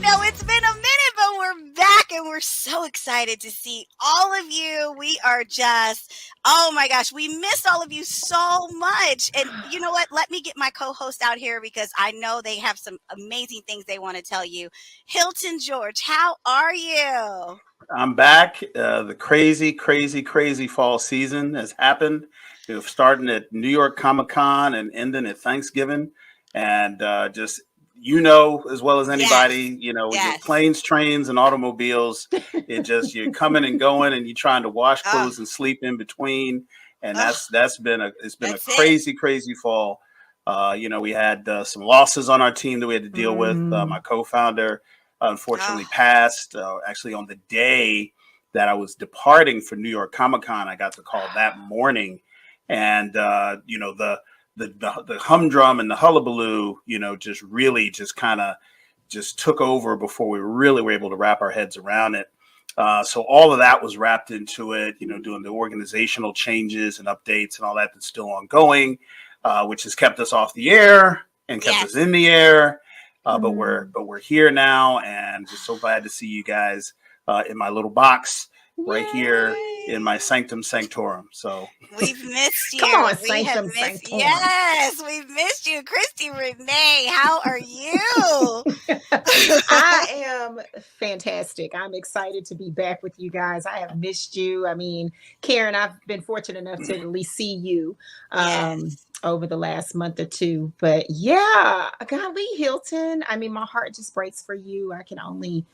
know it's been a minute, but we're back and we're so excited to see all of you. We are just, oh my gosh, we missed all of you so much. And you know what? Let me get my co host out here because I know they have some amazing things they want to tell you. Hilton George, how are you? I'm back. The crazy fall season has happened. Starting at New York Comic Con and ending at Thanksgiving, and just as well as Yes, anybody, with your yes. planes, trains, and automobiles, you're coming and going, and you're trying to wash Oh, clothes and sleep in between, and oh, it's been a that's it. crazy fall. We had some losses on our team that we had to deal with. My Mm. co-founder Oh, unfortunately passed. Actually, on the day that I was departing for New York Comic Con, I got the call that morning, and the humdrum and the hullabaloo, just really just kind of just took over before we really were able to wrap our heads around it. So all of that was wrapped into it, doing the organizational changes and updates and all that that's still ongoing, which has kept us off the air and kept us yes. in the air. But we're Mm. but we're here now, and just so glad to see you guys in my little box right here in Yay! my sanctum sanctorum. So We've missed Come you. on, We have Sanctum missed. Sanctorum. Yes, we've missed you, Christi Renee. How are you? I am fantastic. I'm excited to be back with you guys. I have missed you. I mean, Karen, I've been fortunate enough to at least see you Yes. over the last month or two. But yeah, golly, Hilton. I mean, my heart just breaks for you. I can only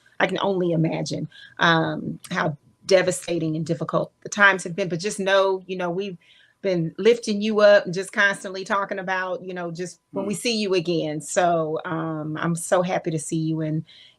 imagine how devastating and difficult the times have been. But just know, we've been lifting you up and just constantly talking about, just when we see you again. So I'm so happy to see you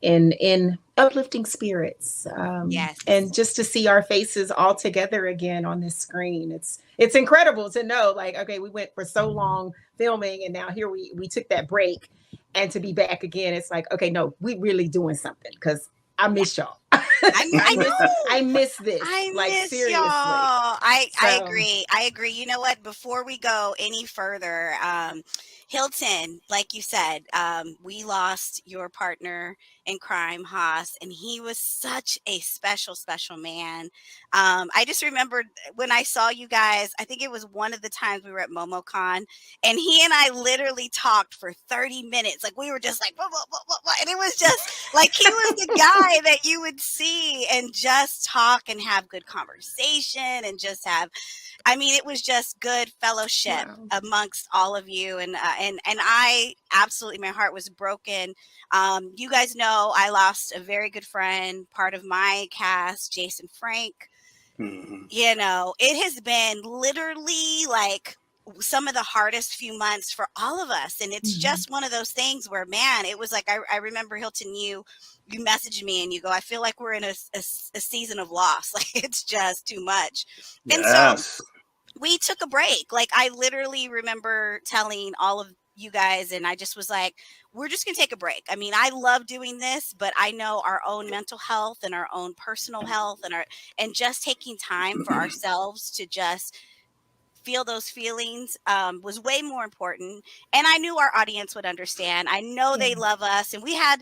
in uplifting spirits, and Yes. just to see our faces all together again on this screen. It's incredible to know, like, okay, we went for so long filming, and now here we took that break, and to be back again, it's like, okay, no, we really doing something because I Yeah. miss y'all. I I know. miss this, I like, miss y'all. seriously. I So agree. I agree. You know what? Before we go any further, Hilton, like you said, we lost your partner in crime, Haas, and he was such a special, special man. I just remembered when I saw you guys, I think it was one of the times we were at MomoCon, and he and I literally talked for 30 minutes. Like we were just like, blah, and it was just like he was the guy that you would see and just talk and have good conversation and just have, I mean, it was just good fellowship wow. amongst all of you, and I absolutely, my heart was broken. You guys know I lost a very good friend, part of my cast, Jason Frank. Mhm. It has been literally like some of the hardest few months for all of us. And it's Mhm. just one of those things where, man, it was like, I remember Hilton, you messaged me and you go, I feel like we're in a season of loss. Like it's just too much. And so Yes. we took a break. Like I literally remember telling all of you guys, and I just was like, we're just gonna take a break. I mean, I love doing this, but I know our own mental health and our own personal health and just taking time for ourselves to just feel those feelings was way more important. And I knew our audience would understand. I know Yeah. they love us. And we have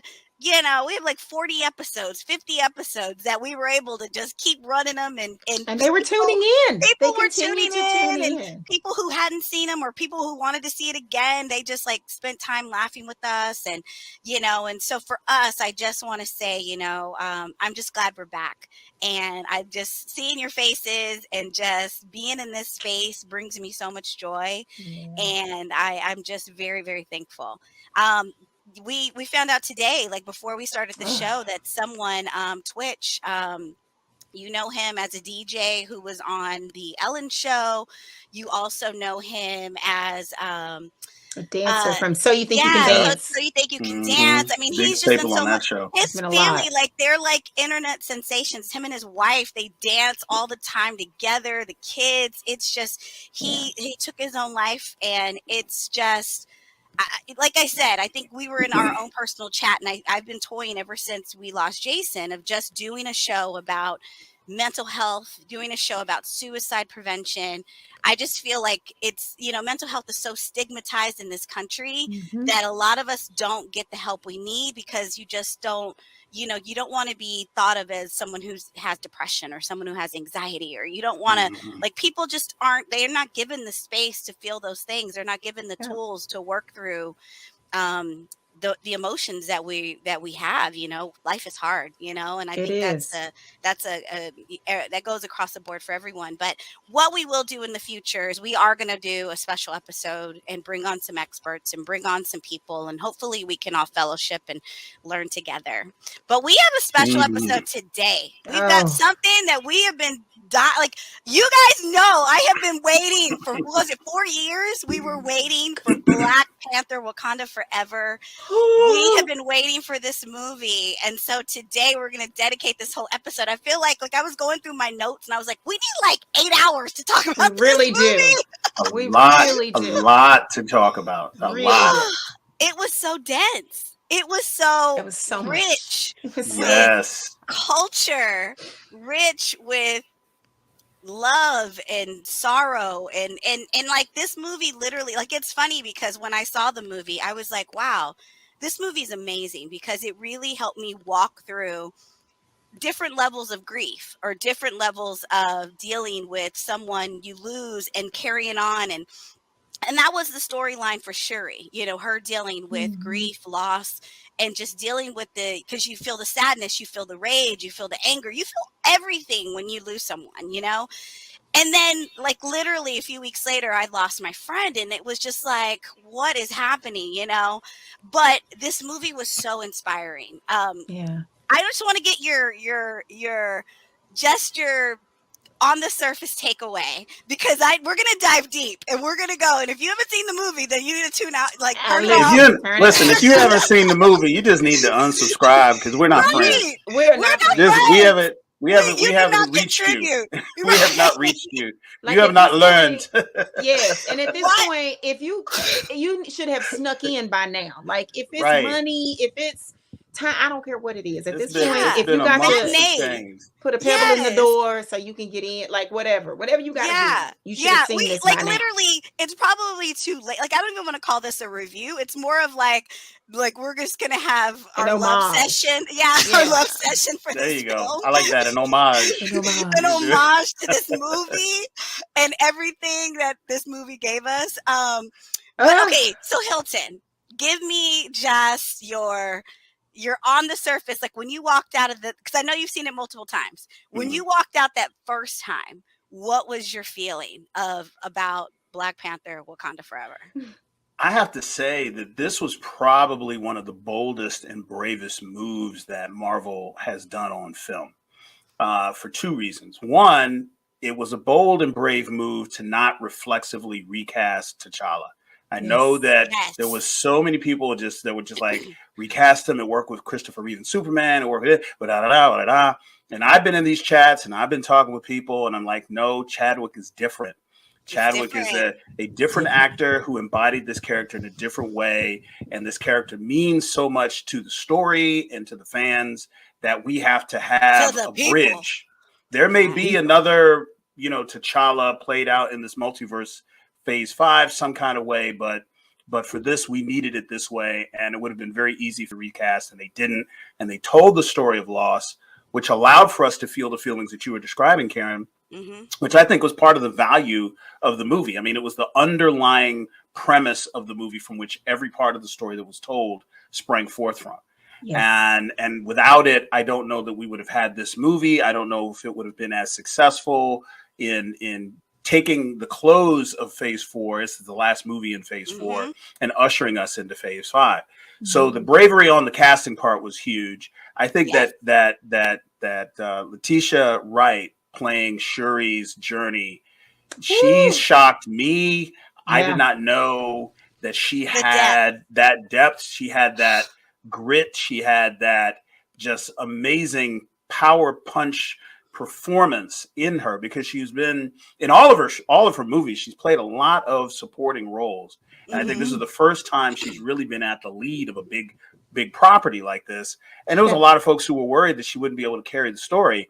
like 40 episodes, 50 episodes that we were able to just keep running them. And And they were people, tuning in. people They were continue tuning to tune in, and in. people who hadn't seen them or people who wanted to see it again, they just like spent time laughing with us. And so for us, I just want to say, I'm just glad we're back. And I just seeing your faces and just being in this space brings me so much joy. Yeah. And I'm just very, very thankful. Um, we found out today, like before we started the Ugh. show, that someone Twitch, you know him as a DJ who was on the Ellen show. You also know him as A dancer uh, from So You Think You Can yeah, Yeah. so Dance. you think you can Hmm. dance. I mean, Big he's just been staple on so much. that show. It's His been a family, lot. like they're like internet sensations. Him and his wife, they dance all the time together. The kids, it's just Yeah. he took his own life, and it's just like I said, I think we were in our own personal chat, and I've been toying ever since we lost Jason of just doing a show about mental health, doing a show about suicide prevention. I just feel like it's, mental health is so stigmatized in this country Mhm. that a lot of us don't get the help we need because you just don't, you don't want to be thought of as someone who has depression or someone who has anxiety, or you don't want to, Mhm. like, people just they're not given the space to feel those things. They're not given the Yeah. tools to work through the emotions that we have. Life is hard, and I It think is. that goes across the board for everyone. But what we will do in the future is we are going to do a special episode and bring on some experts and bring on some people, and hopefully we can all fellowship and learn together. But we have a special Mhm. episode today. We've got Oh, something that we have been like, you guys know, I have been waiting for, was it 4 years? We were waiting for Black Panther Wakanda Forever. We have been waiting for this movie. And so today we're going to dedicate this whole episode. I feel like I was going through my notes and I was like, we need like 8 hours to talk we about this really do. movie. We really A do. lot to talk about. A Really lot. do. It was so dense. It was It so was so much. rich It was so with Yes. culture, rich with love and sorrow, and like, this movie literally, like, it's funny because when I saw the movie I was like, wow, this movie is amazing because it really helped me walk through different levels of grief or different levels of dealing with someone you lose and carrying on. And that was the storyline for Shuri, her dealing with Mhm. grief, loss, and just dealing with because you feel the sadness, you feel the rage, you feel the anger, you feel everything when you lose someone. And then, like, literally a few weeks later, I lost my friend, and it was just like, what is happening? But this movie was so inspiring. Yeah. I just want to get your just your on the surface takeaway, because we're gonna dive deep and we're gonna go. And if you haven't seen the movie, then you need to tune out, like, turn it Yeah. If off. you Turn it listen, if off. you haven't seen the movie, you just need to unsubscribe because we're not friends. Right? We're We're not not friends. This friends. we You do haven't not reached you. contribute. We have not Right? reached you. You Like have at this not learned. point, yes. And at this What? point, if you should have snuck in by now. Like if it's Right. money, if it's time, I don't care what it is. At this point, It's Yeah. if you been a got to multitude of Matinee. things. put a pebble in the Yes. door so you can get in, like whatever you got to do, Yeah. you should have Yeah. seen We, this like, by now. literally, it's probably too late. Like, I don't even want to call this a review. It's more of like we're just gonna have An our love homage. session. Yeah, our Yeah, love session for There this you go. film. I like that. An an homage. An You homage. do. homage to this movie and everything that this movie gave us. But Ah, okay, so Hilton, give me just your on the surface, like when you walked out of because I know you've seen it multiple times. When Mhm. you walked out that first time, what was your feeling about Black Panther Wakanda Forever? I have to say that this was probably one of the boldest and bravest moves that Marvel has done on film, for two reasons. One, it was a bold and brave move to not reflexively recast T'Challa. I know yes. that there Yes. was so many people that would just like recast him and work with Christopher Reeve and Superman and work with it, but da da da da da. And I've been in these chats and I've been talking with people, and I'm like, no, Chadwick is different. It's Chadwick is different. a different Different. actor who embodied this character in a different way. And this character means so much to the story and to the fans that we have to To have the a people. bridge. There may Right. be another, T'Challa played out in this multiverse phase 5 some kind of way, but for this we needed it this way, and it would have been very easy to recast, and they didn't. And they told the story of loss, which allowed for us to feel the feelings that you were describing, Karen, Mm-hmm. which I think was part of the value of the movie. I mean, it was the underlying premise of the movie from which every part of the story that was told sprang forth from. Yes. And without it, I don't know that we would have had this movie. I don't know if it would have been as successful in taking the close of phase 4. This is the last movie in phase 4, Mm-hmm. and ushering us into phase 5. So the Mhm. bravery on the casting part was huge. I think Yes. that Letitia Wright playing Shuri's journey, she Woo. shocked me. I did Yeah. not know that she The depth. had that depth. She had that grit. She had that just amazing power punch performance in her, because she's been in all of her movies. She's played a lot of supporting roles, and I think this is the first time she's really been at the lead of a big property like this. And there was a lot of folks who were worried that she wouldn't be able to carry the story,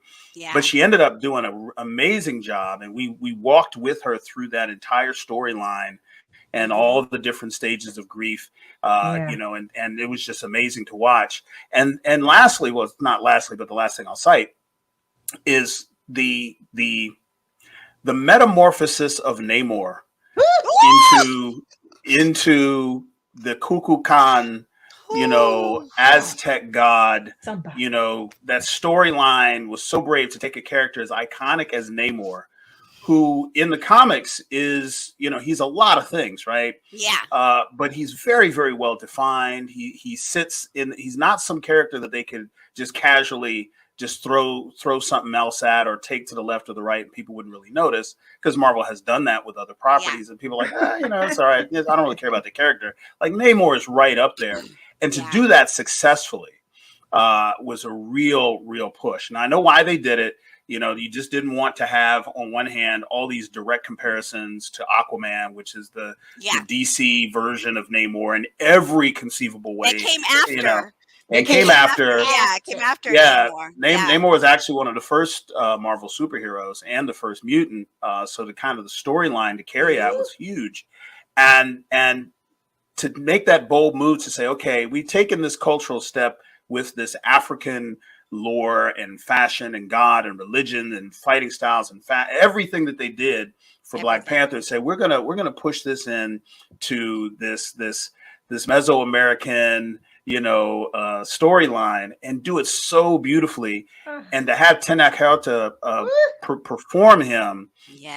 but she ended up doing an amazing job, and we walked with her through that entire storyline and all the different stages of grief, and it was just amazing to watch. And lastly, well, not lastly, but the last thing I'll cite is the metamorphosis of Namor into the Kukulkan, Aztec god. That storyline was so brave to take a character as iconic as Namor, who in the comics is, he's a lot of things, right? Yeah. But he's very, very well defined. He sits in, he's not some character that they could just casually just throw something else at or take to the left or the right and people wouldn't really notice, because Marvel has done that with other properties and people are like, it's all right. I don't really care about the character. Like Namor is right up there. And to do that successfully was a real push. And I know why they did it. You just didn't want to have, on one hand, all these direct comparisons to Aquaman, which is the DC version of Namor in every conceivable way. It came after. It came after. Yeah, it came after Namor. Namor was actually one of the first Marvel superheroes and the first mutant. So the kind of the storyline to carry out was huge. And to make that bold move to say, okay, we've taken this cultural step with this African lore and fashion and God and religion and fighting styles and everything that they did for Black Panther, say we're gonna push this in to this Mesoamerican storyline and do it so beautifully, and to have Tenak Helta perform him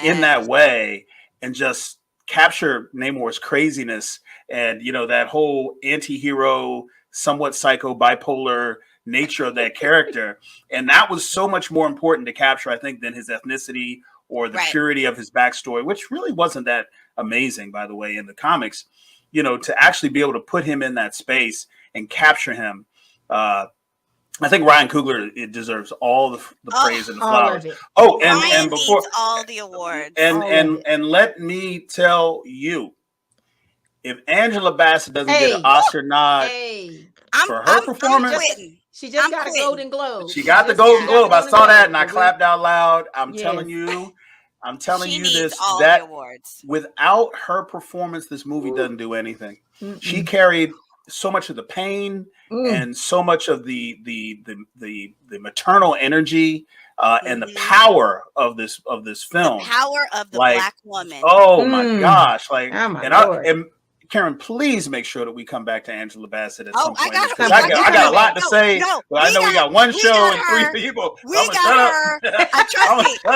in that way and just capture Namor's craziness and that whole anti-hero, somewhat psycho, bipolar nature of that character. And that was so much more important to capture, I think, than his ethnicity or the purity of his backstory, which really wasn't that amazing, by the way, in the comics. To actually be able to put him in that space and capture him, I think Ryan Coogler deserves all the praise and the flowers. Oh, and before all the awards, and let me tell you, if Angela Bassett doesn't get an Oscar nod for her performance, she just got a Golden Globe. She got the Golden Globe. I saw that and I clapped out loud. I'm telling you this, that without her performance, this movie doesn't do anything. She carried so much of the pain and so much of the maternal energy and the power of this film. The power of the Black woman. Oh my gosh! And Karen, please make sure that we come back to Angela Bassett at some point. I got a lot to say. But I know we got one show and 3 people. We got her. Trust me. I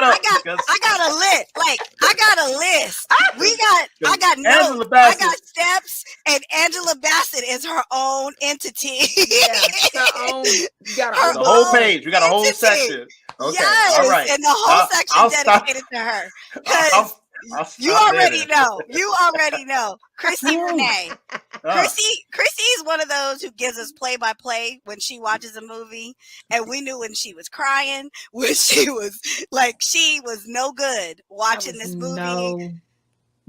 got a list. I got a list. I got notes. I got steps. And Angela Bassett is her own entity. You got a whole page. We got a whole section. Okay. Yes. All right. And the whole section dedicated to her. Because you already know. Christi Renee. Christi is one of those who gives us play-by-play when she watches a movie, and we knew when she was crying, when she was no good watching this movie. No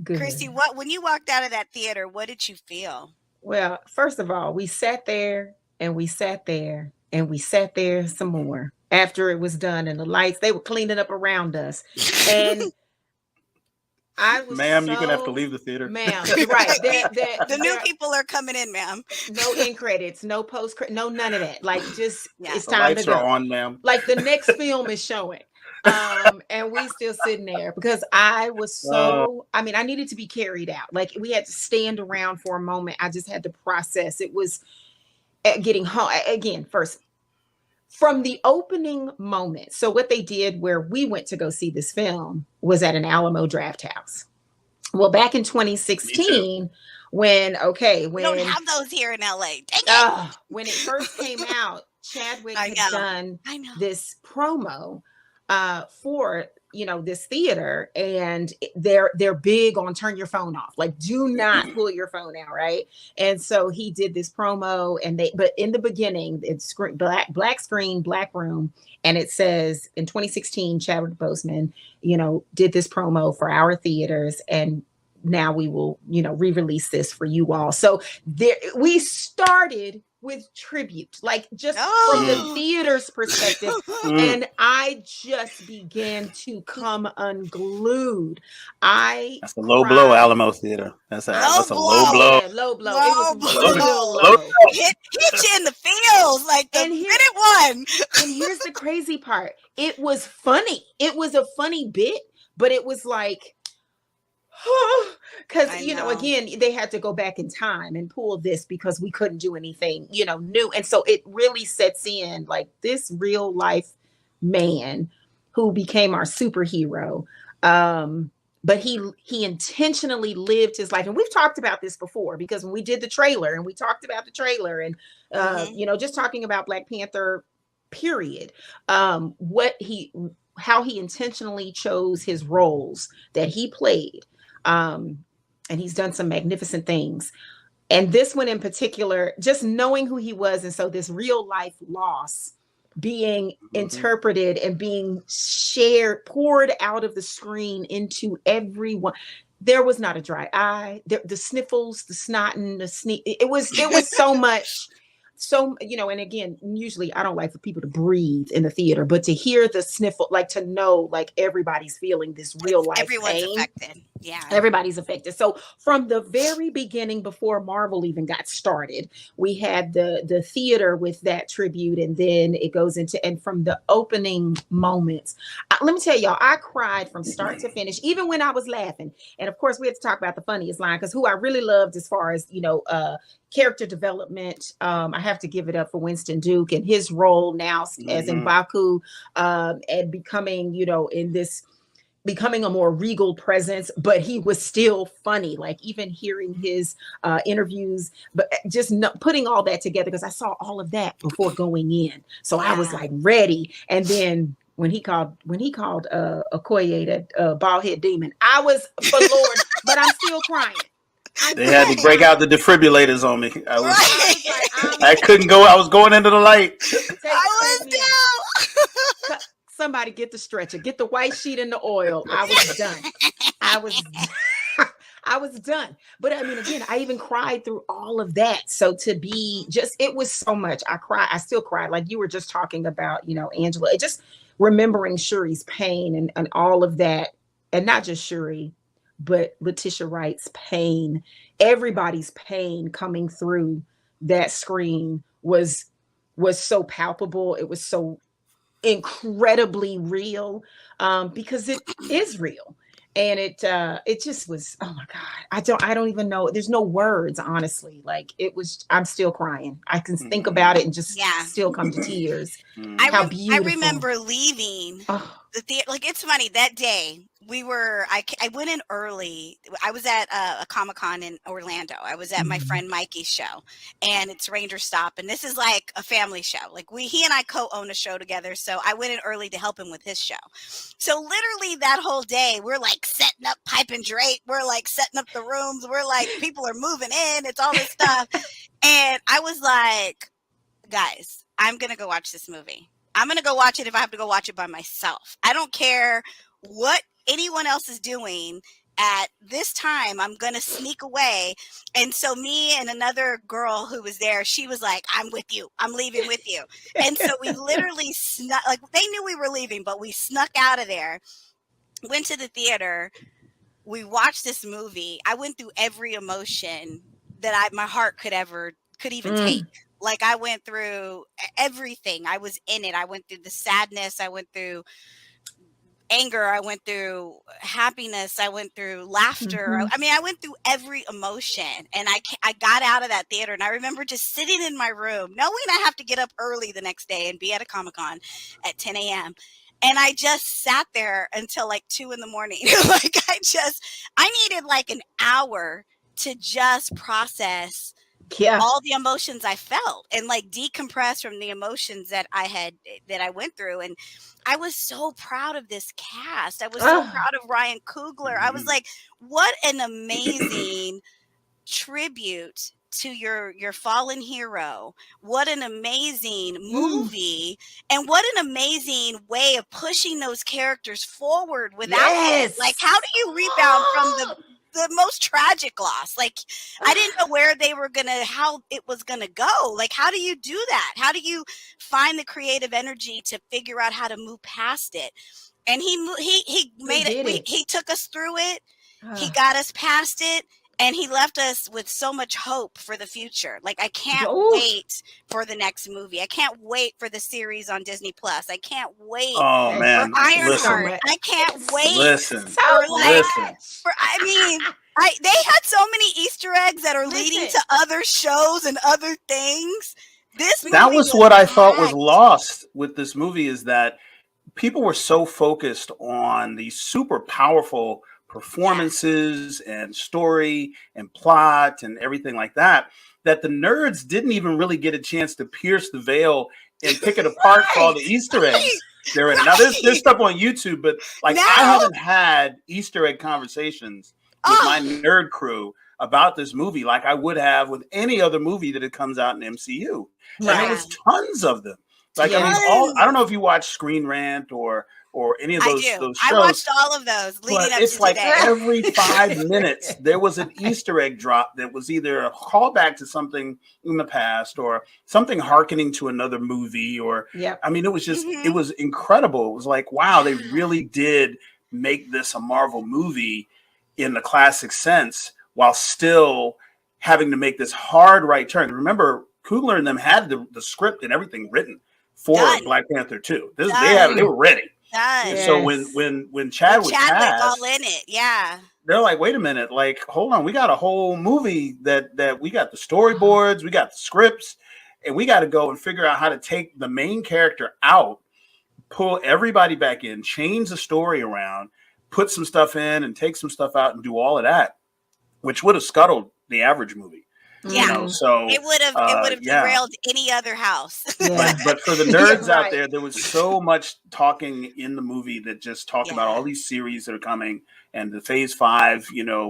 good. Christi, when you walked out of that theater, what did you feel? Well, first of all, we sat there and we sat there and we sat there some more after it was done, and the lights, they were cleaning up around us. And ma'am, you're gonna have to leave the theater. Ma'am, you're right. The new people are coming in, ma'am. No end credits, no post credits, no none of that. Like, just it's the time lights to go. Are on, ma'am. Like the next film is showing, and we still sitting there because I was so. I mean, I needed to be carried out. Like, we had to stand around for a moment. I just had to process. It was getting home again. First, from the opening moment. So what they did where we went to go see this film was at an Alamo Draft House. Well, back in 2016, when we don't have those here in LA. Dang it. When it first came out, Chadwick had done this promo for this theater, and they're big on turn your phone off, like do not pull your phone out, right? And so he did this promo, but in the beginning it's black screen, black room, and it says in 2016 Chadwick Boseman did this promo for our theaters, and now we will re-release this for you all. So there we started with tribute, like just from the theater's perspective. And I just began to come unglued. That's a low blow, Alamo Theater. That's a low blow. Yeah, low blow. It was real low. Hit you in the feels like the minute one. And here's the crazy part. It was funny. It was a funny bit, but it was like, because again, they had to go back in time and pull this because we couldn't do anything new, and so it really sets in like this real life man who became our superhero, but he intentionally lived his life. And we've talked about this before, because when we did the trailer and we talked about the trailer and just talking about Black Panther period, how he intentionally chose his roles that he played. And he's done some magnificent things. And this one in particular, just knowing who he was. And so this real life loss being interpreted and being poured out of the screen into everyone. There was not a dry eye. The sniffles, the snotting, the sneak. It was so much. So, and again, usually I don't like for people to breathe in the theater, but to hear the sniffle, like to know, like everybody's feeling this real life Everyone's pain. affected. Yeah. Everybody's affected. So from the very beginning, before Marvel even got started, we had the theater with that tribute, and then it goes into, and from the opening moments, let me tell y'all, I cried from start to finish, even when I was laughing. And of course, we had to talk about the funniest line, because who I really loved as far as, character development, I have to give it up for Winston Duke and his role now as M'Baku, and becoming a more regal presence, but he was still funny. Like even hearing his interviews, but just putting all that together, because I saw all of that before going in, so I was like ready. And then when he called Okoye that bald head demon, I was for Lord, but I'm still crying. They had to break out the defibrillators on me. I couldn't go. I was going into the light. I was down. Somebody get the stretcher, get the white sheet and the oil. I was done. I was done. But I mean, again, I even cried through all of that. So to be it was so much. I still cry. Like you were just talking about, Angela, just remembering Shuri's pain and all of that. And not just Shuri, but Letitia Wright's pain, everybody's pain coming through that screen was so palpable. It was so incredibly real, because it is real. And it just was, oh my God, I don't even know. There's no words, honestly. Like I'm still crying. I can think about it and just still come to tears. How beautiful. I remember leaving the theater. Like, it's funny, that day I went in early. I was at a Comic-Con in Orlando. I was at my friend Mikey's show, and it's Ranger Stop. And this is like a family show. Like he and I co-own a show together. So I went in early to help him with his show. So literally that whole day, we're like setting up pipe and drape. We're like setting up the rooms. We're like, people are moving in. It's all this stuff. And I was like, guys, I'm going to go watch this movie. I'm going to go watch it if I have to go watch it by myself. I don't care what anyone else is doing. At this time, I'm going to sneak away. And so me and another girl who was there, she was like, I'm with you. I'm leaving with you. And so we literally snuck, like they knew we were leaving, but we snuck out of there, went to the theater. We watched this movie. I went through every emotion that my heart could even take. Like I went through everything. I was in it. I went through the sadness. I went through anger. I went through happiness. I went through laughter. I mean, I went through every emotion, and I got out of that theater, and I remember just sitting in my room, knowing I have to get up early the next day and be at a Comic-Con at 10 a.m. And I just sat there until like 2 in the morning. Like I needed like an hour to just process Yeah. all the emotions I felt and like decompress from the emotions that I went through. And I was so proud of this cast. I was so Oh, proud of Ryan Coogler. I was like, what an amazing tribute to your fallen hero. What an amazing mm, movie, and what an amazing way of pushing those characters forward without them. Like, how yes. do you rebound from the most tragic loss? Like, I didn't know where they were gonna how it was gonna go. Like, how do you do that? How do you find the creative energy to figure out how to move past it? And he He made it. did He it. took us through it. He Ah, got us past it, and he left us with so much hope for the future. Like, I can't oof. wait for the next movie. I can't wait for the series on Disney Plus. I can't wait Oh Thank for man, you so listen, Ironheart. much. I can't wait listen, So for like listen. much. for I mean, I they had so many Easter eggs that are leading Listen. to other shows and other things. This That movie was was what I thought was packed. lost with this movie, is that people were so focused on these super powerful Yes. performances and story and plot and everything like that, that the nerds didn't even really get a chance to pierce the veil and pick it apart for all the Right. Easter Right. eggs they're in it. Now there's Right. stuff on YouTube, but like I Now, haven't had Easter egg conversations with my oh, nerd crew about this movie like I would have with any other movie that it comes out in MCU. And there yeah. Right. was tons of them. Like I mean, all I don't know Tons. if you watch Screen Rant or any of I those do. those I shows, watched all of those leading but up it's to like today. every 5 minutes there was an Easter egg drop that was either a callback to something in the past or something hearkening to another movie. Or Yep. I mean, it Mhm. was incredible. It was like, wow, they Yeah. really did make this a Marvel movie in the classic sense while still having to make this hard right turn. Remember, Coogler and them had the script and everything written for Done. Black Panther 2. They Done. Mm, were ready. Done. So yes. when With Chadwick Chadwick all passed, in it. Yeah. they're like, wait a minute, like, hold on, we got a whole movie that we got the Oh, storyboards, we got the scripts, and we got to go and figure out how to take the main character out, pull everybody back in, change the story around, put some stuff in and take some stuff out and do all of that, which would have scuttled the average movie, you Yeah. know. mm-hmm. So It would have yeah. derailed any other house. Yeah. But for the Yeah. nerds out Right. there, there was so much talking in the movie that just talked about all Yeah. these series that are coming and the Phase 5,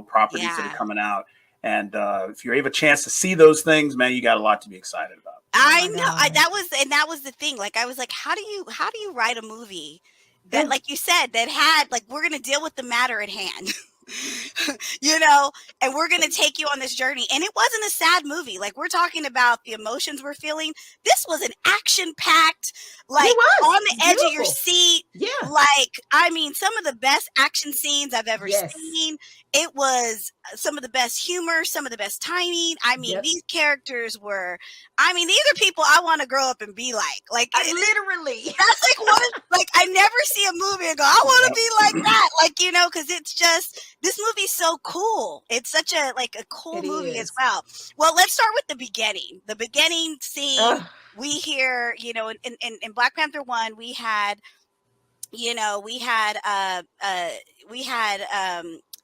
properties that are Yeah. coming out. And if you have a chance to see those things, man, you got a lot to be excited about. Oh I my know. God. That was the thing. Like, I was like, how do you write a movie that, Yeah. like you said, that had like, we're gonna deal with the matter at hand. you know, and we're gonna take you on this journey. And it wasn't a sad movie. Like, we're talking about the emotions we're feeling. This was an action packed, It like was. on It's the edge of your beautiful. seat. Yeah. Like, I mean, some of the best action scenes I've ever Yes. seen. It was some of the best humor, some of the best timing. I mean, Yep. these characters were, I mean, these are people I want to grow up and be like. Like, Literally. that's like one of, like, I never see a movie and go, I want to Yep. be like that. Like, because it's just, this movie's so cool. It's such a, like, a cool It movie as is. well. Well, let's start with the beginning. The beginning scene, Oh, we hear, in Black Panther 1, we had, you know, we had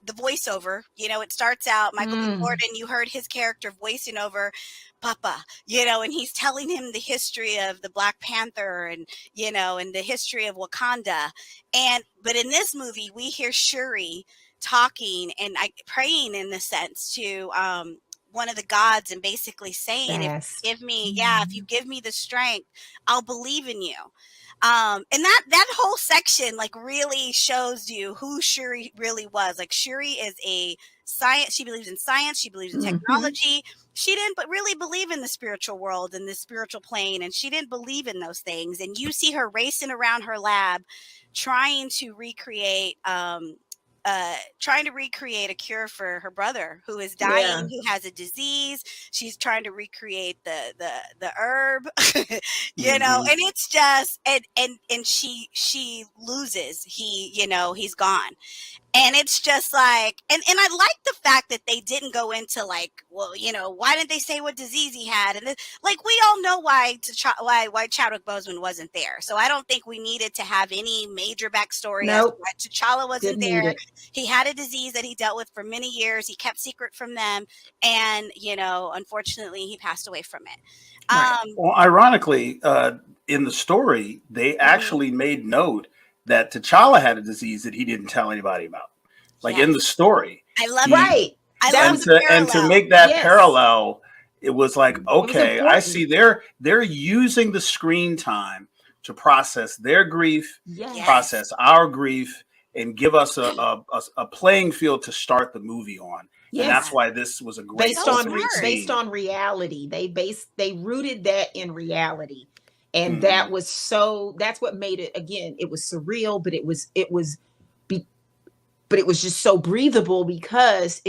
the voiceover. It starts out Michael B. mm, Jordan. You heard his character voicing over Papa, and he's telling him the history of the Black Panther and and the history of Wakanda. But in this movie, we hear Shuri talking and praying in the sense to one of the gods and basically saying, if you fast. give me, yeah, if you Mm, give me the strength, I'll believe in you. And that whole section like really shows you who Shuri really was. Like, Shuri is a science. She believes in science. She believes in mm-hmm. technology. She didn't but really believe in the spiritual world and the spiritual plane, and she didn't believe in those things. And you see her racing around her lab, trying to recreate a cure for her brother who is dying, Yeah. who has a disease. She's trying to recreate the herb, Hmm. and it's just, and she loses. He's gone. And it's just like, and I like the fact that they didn't go into like, well, you know, why didn't they say what disease he had? And like, we all know why Chadwick Boseman wasn't there. So I don't think we needed to have any major backstory as to Nope. why T'Challa wasn't Didn't need there. it. He had a disease that he dealt with for many years. He kept secret from them, and you know, unfortunately, he passed away from it. Right. Well, ironically, in the story, they Mhm. actually made note that T'Challa had a disease that he didn't tell anybody about. Like in the Yes, story, I love it. Right. I That love and was the to parallel. make that yes. parallel, it was like, It was okay, I see important. they're using the screen time to process their grief, Yes. Yes. process our grief, and give us a playing field to start the movie on. And that's Yes. why this was a great Based So on opening smart. based scene. on reality. They rooted that in reality. And Hmm. that was so that's what made it, again, it was surreal, but it was be, but it was just so breathable because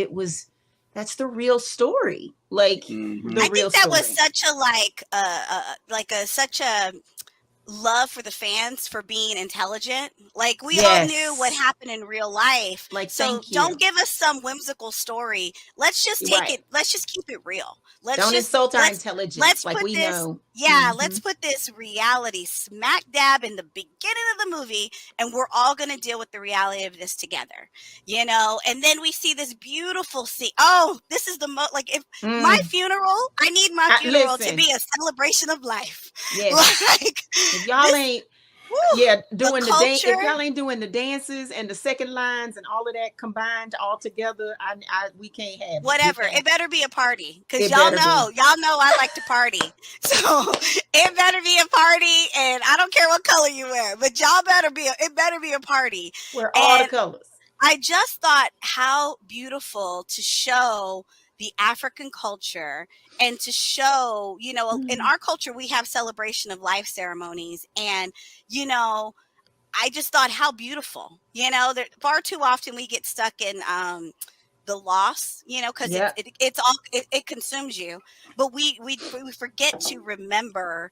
that's the real story. Like Hmm. the I real think that was story. such a such a love for the fans for being intelligent. Like, we all knew what Yes. happened in real life. Like, So thank don't you. give us some whimsical story. Right. Let's just keep it real. Don't insult our intelligence. Let's Like put we this know. yeah, Hmm. let's put this reality smack dab in the beginning of the movie, and we're all going to deal with the reality of this together. You know, and then we see this beautiful scene. Oh, this is the like, if my Mm. funeral, I need my funeral to Listen, be a celebration of life. yes. Like, If y'all this ain't woo, yeah, the doing the dance. If culture, y'all ain't doing the dances and the second lines and all of that combined all together, we can't have it. We whatever. can't. It better be a party, because It better be. y'all know I like to party. So it better be a party, and I don't care what color you wear, but it better be a party. Wear all the And colors. I just thought how beautiful to show the African culture, and to show, you know, in Mm. our culture, we have celebration of life ceremonies. And, you know, I just thought how beautiful, you know, that far too often we get stuck in, the loss, you know, because Yeah. it's all, it consumes you. But we forget to remember,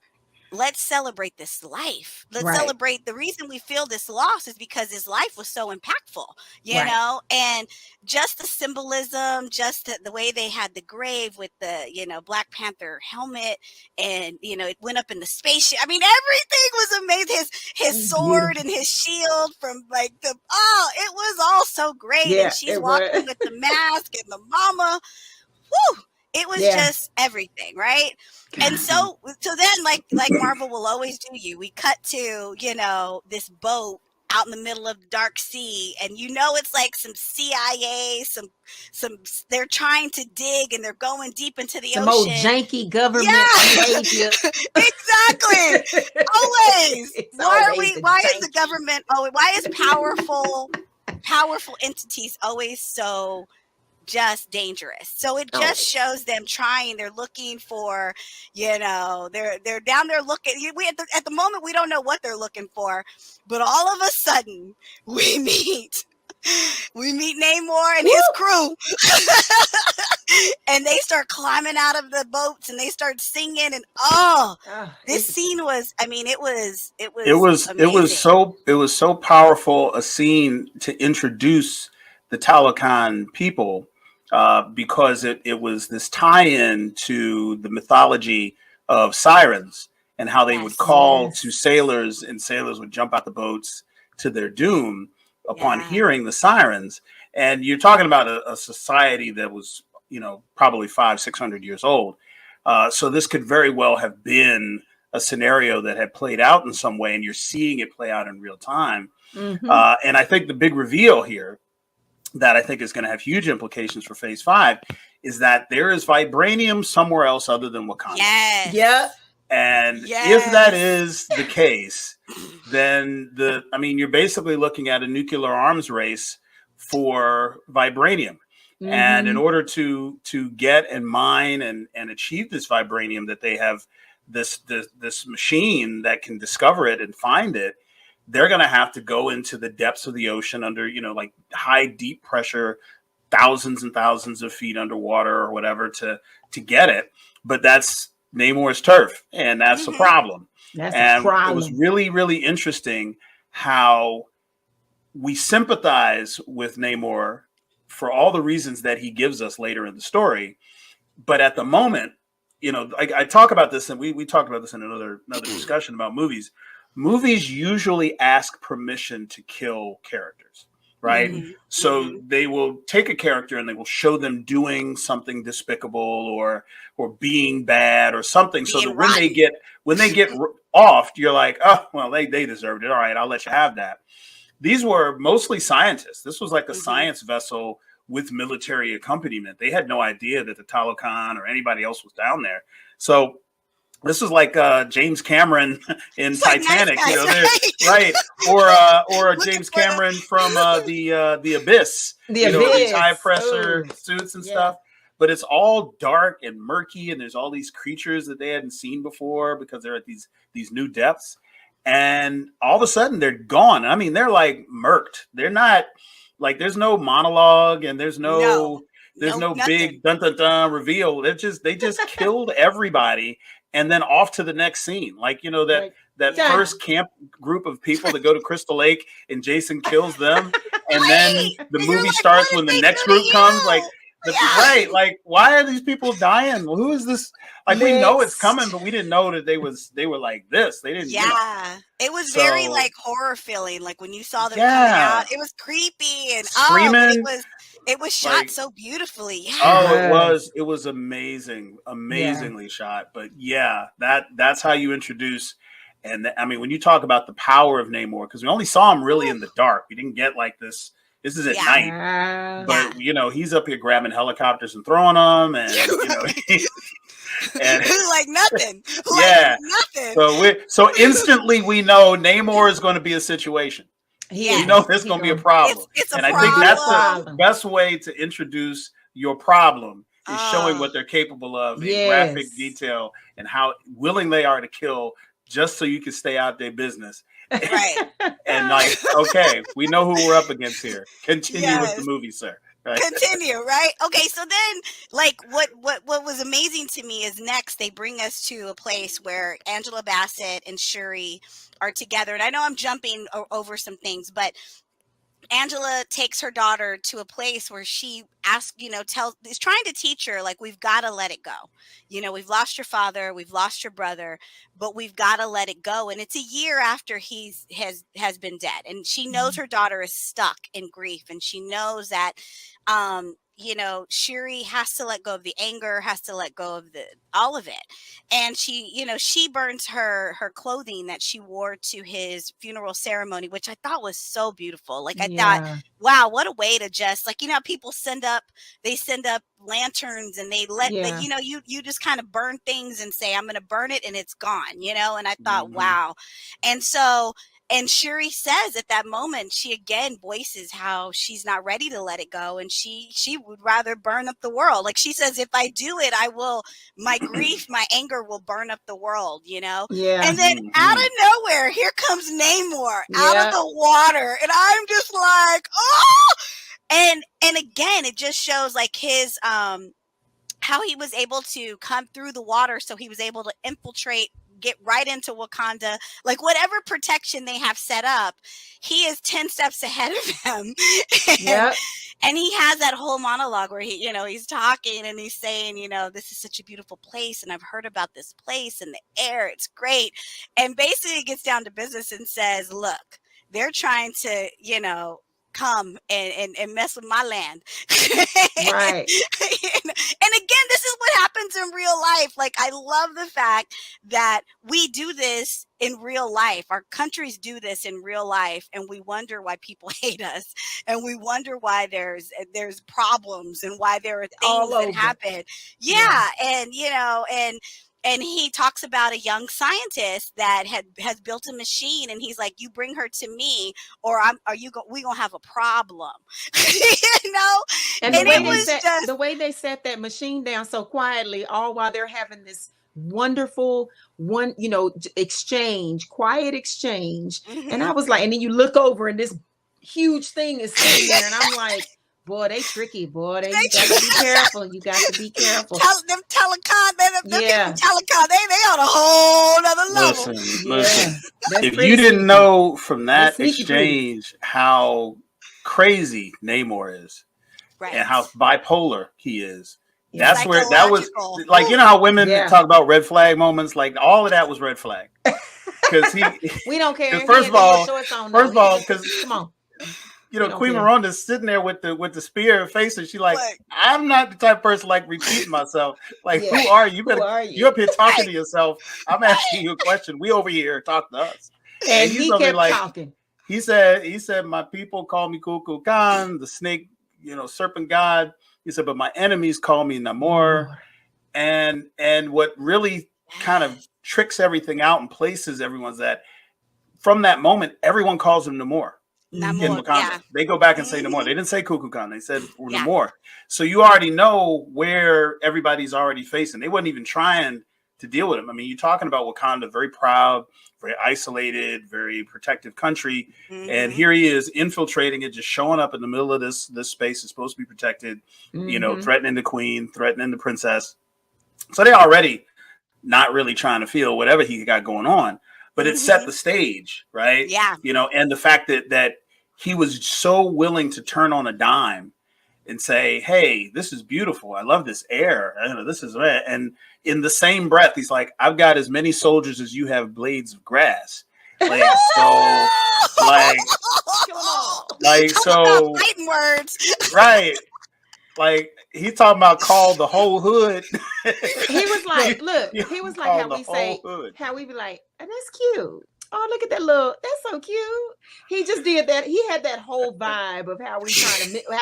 let's celebrate this life. Let's Right. celebrate, the reason we feel this loss is because his life was so impactful, you Right. know, and just the symbolism, just the way they had the grave with the, you know, Black Panther helmet, and, you know, it went up in the spaceship. I mean, everything was amazing. His sword Beautiful. and his shield from like it was all so great. And Yeah. she's It walking was. with the mask and the mama. Whew, it was Yeah. just everything, right? And so then, like Marvel will always do, we cut to, you know, this boat out in the middle of the dark sea, and you know it's like some CIA, some they're trying to dig, and they're going deep into the Some old ocean. janky government Yeah, behavior. exactly. Always. It's always the Why is the janky. government, oh, why is powerful entities always so just dangerous? So it just Always. shows them trying. They're looking for, you know, they're down there looking. We at the moment we don't know what they're looking for, but all of a sudden we meet Namor and Woo! his crew, and they start climbing out of the boats, and they start singing, and this It's scene was, I mean, it was amazing. It was so powerful a scene to introduce the Talokan people, because it was this tie-in to the mythology of sirens, and how they would Yes. call to yes. sailors, and sailors would jump out the boats to their doom upon Yeah. hearing the sirens. And you're talking about a society that was, probably 500-600 years old. So this could very well have been a scenario that had played out in some way, and you're seeing it play out in real time. Hmm. And I think the big reveal here, that I think is going to have huge implications for Phase 5, is that there is vibranium somewhere else other than Wakanda. Yes. Yeah. And if that Yes. is the case, then you're basically looking at a nuclear arms race for vibranium. And in Hmm. order to get and mine and achieve this vibranium, that they have this machine that can discover it and find it, they're going to have to go into the depths of the ocean under, like high, deep pressure, thousands and thousands of feet underwater or whatever to get it. But that's Namor's turf, and that's the Hmm. problem. That's a And it was problem. really, really interesting how we sympathize with Namor for all the reasons that he gives us later in the story. But at the moment, you know, I talk about this, and we talked about this in another discussion about movies. Movies usually ask permission to kill characters, right? Mm-hmm. So Mm-hmm. they will take a character and they will show them doing something despicable or being bad or something, so that Being rotten. when they get offed, you're like, oh well, they deserved it. All right, I'll let you have that. These were mostly scientists. This was like a Mm-hmm. science vessel with military accompaniment. They had no idea that the Talokan or anybody else was down there. So this is like James Cameron in It's like Titanic, Nice you know, Guys, right? Or Looking James for the- Cameron from the Abyss, The you know, these Abyss. high pressure Ooh. suits and Yeah. stuff. But it's all dark and murky, and there's all these creatures that they hadn't seen before because they're at these new depths. And all of a sudden they're gone. I mean, they're like murked. They're not like, there's no monologue and there's no nothing. big dun dun dun reveal. They just killed everybody and then off to the next scene. Like, you know, that Like, Yeah. first camp group of people that go to Crystal Lake and Jason kills them, and then Right. the And you're movie like, starts what when did the they next do to group comes. Like, you? right, like, why are these people dying? Well, who is this? Like, we know it's coming, but we didn't know that they were like this. They didn't. You know. Yeah, it was very So- like horror feeling. Like when you saw them Yeah. coming out, it was creepy and but Screaming. it was shot Like- so beautifully. Yeah. Oh, it was amazingly shot. But yeah, that's how you introduce. And I mean, when you talk about the power of Namor, because we only saw him really in the dark, we didn't get like this. This is at Yeah. night, but you know, he's up here grabbing helicopters and throwing them, and you know, and like nothing. Yeah. Like nothing. so instantly we know Namor is going to be a situation. Yeah. We know there's going to be a problem. It's a And I problem. think that's the best way to introduce your problem is showing Oh. what they're capable of in Yes. graphic detail and how willing they are to kill just so you can stay out their business. Right. And like, okay, we know who we're up against here. Continue with the Yes. movie, sir. Right? Continue, right? Okay, so then like what was amazing to me is next they bring us to a place where Angela Bassett and Shuri are together. And I know I'm jumping over some things, but Angela takes her daughter to a place where she asks, is trying to teach her, like, we've got to let it go. We've lost your father, we've lost your brother, but we've got to let it go. And it's a year after has been dead. And she knows her daughter is stuck in grief. And she knows that, Shuri has to let go of the anger, has to let go of all of it. And she burns her clothing that she wore to his funeral ceremony, which I thought was so beautiful. Like, I thought, wow, what a way to just, like, people send up lanterns and they let, you just kind of burn things and say, I'm going to burn it and it's gone, and I thought, wow. And Shuri says at that moment, she again voices how she's not ready to let it go. And she would rather burn up the world. Like, she says, if I do it, my grief, my anger will burn up the world, Yeah. And then out of nowhere, here comes Namor out of the water. And I'm just like, oh! And again, it just shows like his, how he was able to come through the water. So he was able to infiltrate, get right into Wakanda, like whatever protection they have set up, he is 10 steps ahead of them. And he has that whole monologue where he's talking and he's saying, this is such a beautiful place and I've heard about this place and the air, it's great. And basically it gets down to business and says, look, they're trying to, come and mess with my land. Right. And again, this is what happens in real life. Like, I love the fact that we do this in real life. Our countries do this in real life, and we wonder why people hate us, and we wonder why there's problems and why there are things that happen. Yeah. And he talks about a young scientist that has built a machine, and he's like, "You bring her to me, or we gonna have a problem," And the way they set that machine down so quietly, all while they're having this wonderful quiet exchange. And I was like, and then you look over, and this huge thing is sitting there, and I'm like, Boy, they tricky. Boy, They you got to be careful. You got to be careful. Them telecom, them people Yeah. telecom, they on a whole nother level. Listen. That's If pretty you didn't sneaky. know from That's that sneaky pretty. exchange how crazy Namor is Right. and how bipolar he is, Yeah. that's where that was Psychological. like, you know how women Yeah. talk about red flag moments, like all of that was red flag. Because We don't care. because first of all, because come on. you We know, don't Queen care. Miranda's sitting there with the spear facing. She's like, Like, I'm not the type of person like repeating myself. Like, Yeah. who are you? Who are you? You're up here talking to yourself. I'm asking you a question. We over here talk to us. And he's he over kept like, talking. He said, my people call me Kuku Khan, the snake, serpent god. He said, but my enemies call me Namor. And what really kind of tricks everything out and places everyone's that from that moment, everyone calls him Namor. In Wakanda. yeah. They go back and say Namor. They didn't say Kuku Khan. They said Yeah. Namor. So you already know where everybody's already facing. They wasn't even trying to deal with him. I mean, you're talking about Wakanda, very proud, very isolated, very protective country. And here he is infiltrating it, just showing up in the middle of this space is supposed to be protected, threatening the queen, threatening the princess. So they're already not really trying to feel whatever he got going on, but it set the stage, right? Yeah. And the fact that he was so willing to turn on a dime and say, hey, this is beautiful. I love this air. This is, and in the same breath, he's like, I've got as many soldiers as you have blades of grass. Like, so, so, fighting words. Right. Like, he talking about call the whole hood. He was like, look, he was like how we say, how we be like, oh, that's cute. Oh, look at that that's so cute. He just did that. He had that whole vibe of how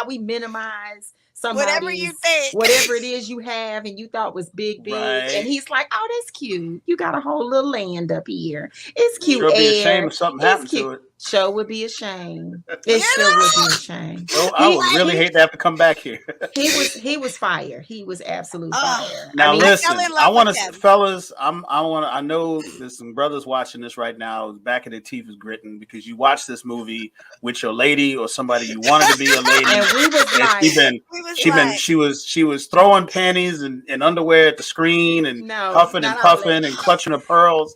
we minimize whatever you think, whatever it is you have and you thought was big. Right. And he's like, oh, that's cute. You got a whole little land up here. It's cute. Sure be a shame if something happened to it. Sure would be a shame. It sure would be a shame. Well, I would really hate to have to come back here. He was fire. He was absolute fire. Now listen, I want to, fellas. I know there's some brothers watching this right now. Back of their teeth is gritting because you watched this movie with your lady or somebody you wanted to be a lady, and we was she was throwing panties and underwear at the screen and huffing and puffing and clutching her pearls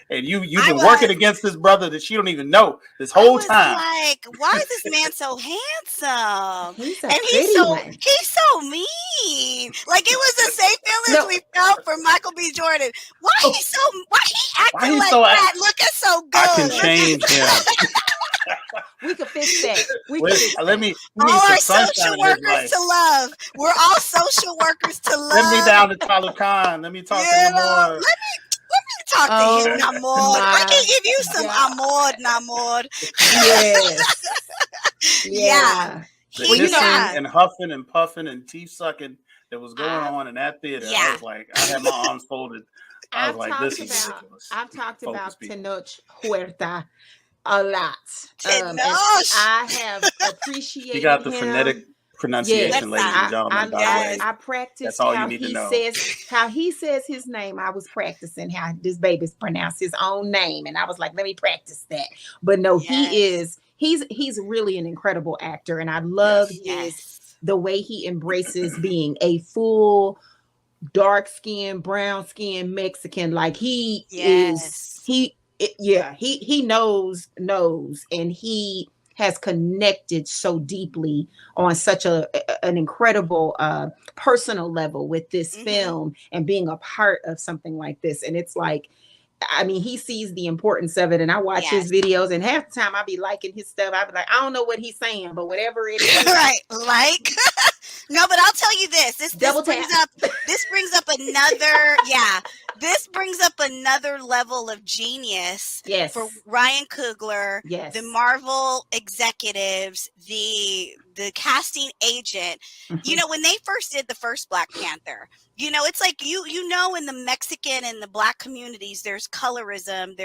and you've been working against this brother that she don't even know this whole time. Like, why is this man so handsome? He's so mean. Like, it was the same feelings we felt for Michael B. Jordan. Why he acting like that? Looking so good. I can change him. We could fix that. Let me all our social workers to love. We're all social workers to love. Let me down to Talib Khan. Let me talk to him more. Let me talk to him, Namor. I can give you some Namor. Yes. Yeah. The hissing and huffing and puffing and teeth sucking that was going on in that theater. I was like, I had my arms folded. I was like, this is ridiculous. I've talked about Tenoch Huerta a lot. I have appreciated You got the him. phonetic pronunciation, ladies and gentlemen. I practiced how he says his name. I was practicing how this baby's pronounced his own name, and I was like, let me practice that. But no, he's really an incredible actor, and I love the way he embraces being a full dark-skinned, brown-skinned Mexican. Like he knows, and he has connected so deeply on such an incredible personal level with this film and being a part of something like this. And it's like, I mean, he sees the importance of it, and I watch his videos, and half the time I be liking his stuff. I be like, I don't know what he's saying, but whatever it is, right? Like, no, but I'll tell you this. This brings up another level of genius for Ryan Coogler, the Marvel executives, the casting agent. You know, when they first did the first Black Panther, you know, it's like you know, in the Mexican and the Black communities, there's colorism.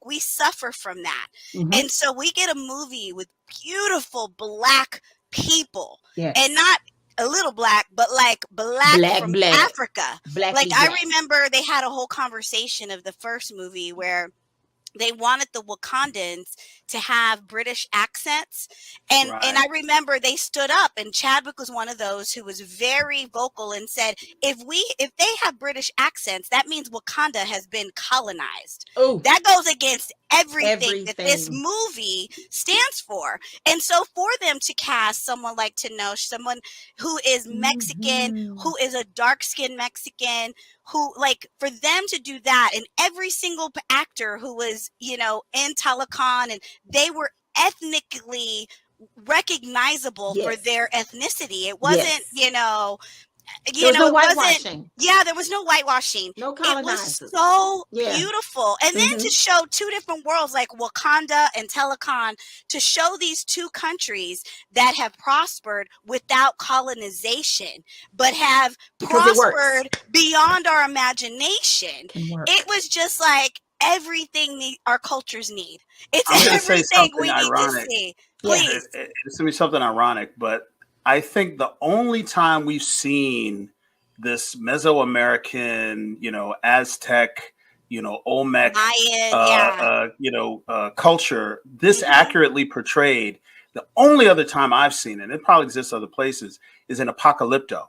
We suffer from that, and so we get a movie with beautiful Black people, and not a little Black, but like black from Africa. Like, I remember they had a whole conversation of the first movie where they wanted the Wakandans to have British accents. And Right. I remember they stood up, and Chadwick was one of those who was very vocal and said, if they have British accents, that means Wakanda has been colonized. Oh, That goes against everything that this everything. movie stands for. And so for them to cast someone like Tenoch, someone who is Mexican, Mhm. who is a dark-skinned Mexican, who, like, for them to do that, and every single actor who was, in Telecon, and they were ethnically recognizable for Yes. their ethnicity. It wasn't, Yes. There was no it wasn't, whitewashing. yeah, there was no whitewashing. No It was colonizers. so Yeah. beautiful. And then to Hmm. show two different worlds like Wakanda and Telecon, to show these two countries that have prospered without colonization, but have Because it works. prospered beyond our imagination. Can work. It was just like everything our cultures need. It's I'm going to say everything something we need to ironic. see. Yeah. Please. It's going to be something ironic, but I think the only time we've seen this Mesoamerican, Aztec, Olmec, Mayan, yeah. culture this Mhm. accurately portrayed, the only other time I've seen it, and it probably exists other places, is in Apocalypto.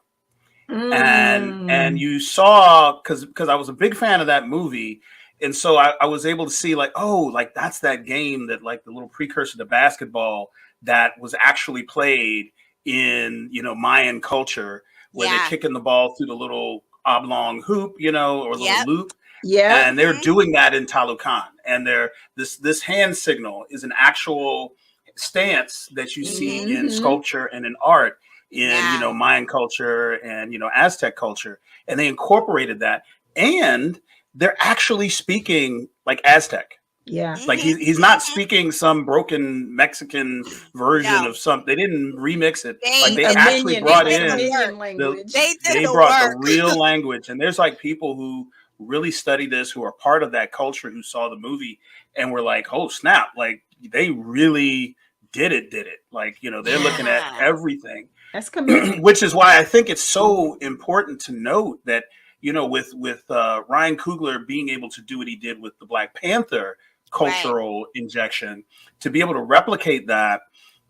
And you saw, because I was a big fan of that movie, and so I was able to see, like, oh, like that's that game that, like, the little precursor to basketball that was actually played in Mayan culture, where they're Yeah. kicking the ball through the little oblong hoop, or little Yep. loop, Yeah. and they're Mhm. doing that in Talukan, and this hand signal is an actual stance that you see Mhm. in sculpture and in art in Yeah. Mayan culture and Aztec culture, and they incorporated that, and they're actually speaking like Aztec. Yeah. Like Mhm. he's not Mhm. speaking some broken Mexican version No. of some. They didn't remix it. Like They they A did actually minion. they brought did A the in work. minion the language. They did they the brought the work. real language. And there's like people who really study this, who are part of that culture, who saw the movie and were like, oh snap, like they really did it. Like, they're looking at Yeah. everything. That's commitment. Which is why I think it's so important to note that, with Ryan Coogler being able to do what he did with the Black Panther Right. cultural injection, to be able to replicate that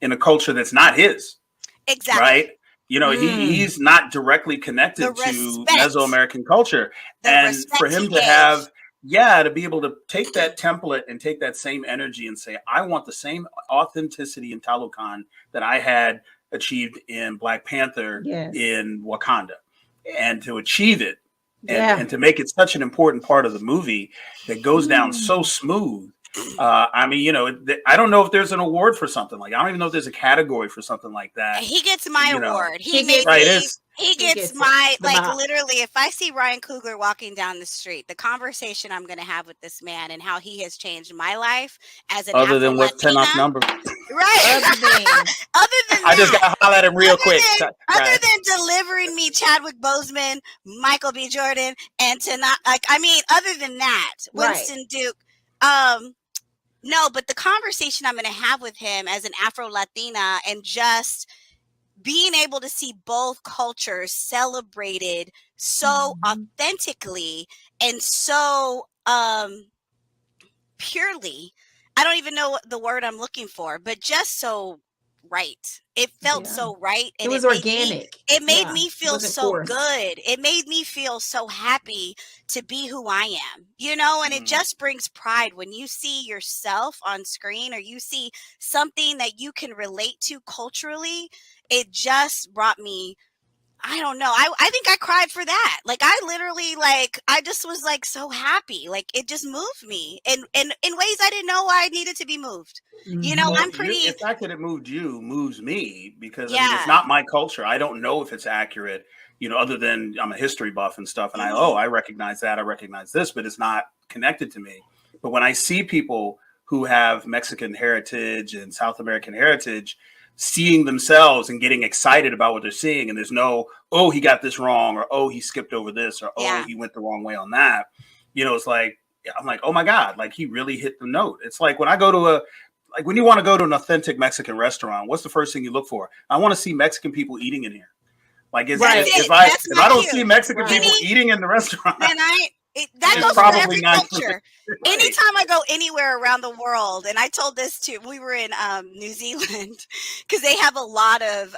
in a culture that's not his, Exactly. right? He's not directly The connected to respect. Mesoamerican culture. The And for respect he him to gave. have, yeah, to be able to take that template and take that same energy and say, I want the same authenticity in Talokan that I had achieved in Black Panther Yes. in Wakanda, and to achieve it Yeah. and to make it such an important part of the movie that goes down so Mm. smooth. I mean, I don't know if there's an award for something like, I don't even know if there's a category for something like that. He gets my award. He He made gets Right, me. it's He He gets gets my, the like, bop. literally, if I see Ryan Coogler walking down the street, the conversation I'm going to have with this man and how he has changed my life as an other Afro than what's Tenoch Latina. number. Right. Other than Other than I just that, got to holler at him real other quick. than other than delivering me Chadwick Boseman, Michael B. Jordan, and to not, like, I mean, other than that, right. Winston Duke, no, but the conversation I'm going to have with him as an Afro Latina, and just being able to see both cultures celebrated so Mhm. authentically and so purely. I don't even know what the word I'm looking for, but just so right. It felt Yeah. so right, It and was it made me organic. it made Yeah. me It feel wasn't so forced. good. It made me feel so happy to be who I am, and it just brings pride when you see yourself on screen, or you see something that you can relate to culturally. It just brought me, I don't know. I think I cried for that. Like, I literally, like, I just was like so happy. Like, it just moved me in ways I didn't know I needed to be moved. Mhm. Well, I'm pretty, the fact that it moved you moves me, because I mean, it's yeah. not my culture. I don't know if it's accurate, other than I'm a history buff and stuff. And Mhm. I recognize that. I recognize this, but it's not connected to me. But when I see people who have Mexican heritage and South American heritage seeing themselves and getting excited about what they're seeing, and there's no, oh, he got this wrong, or oh, he skipped over this, or oh, Yeah. he went the wrong way on that. It's like, I'm like, oh my God, like he really hit the note. It's like when I go to when you want to go to an authentic Mexican restaurant, what's the first thing you look for? I want to see Mexican people eating in here. Like, Right. That's it. if I That's if my I don't cue. see Mexican Right. people eating in the restaurant, Then That It's goes for probably every not culture. right. Anytime I go anywhere around the world, and I told this to, we were in New Zealand because they have a lot of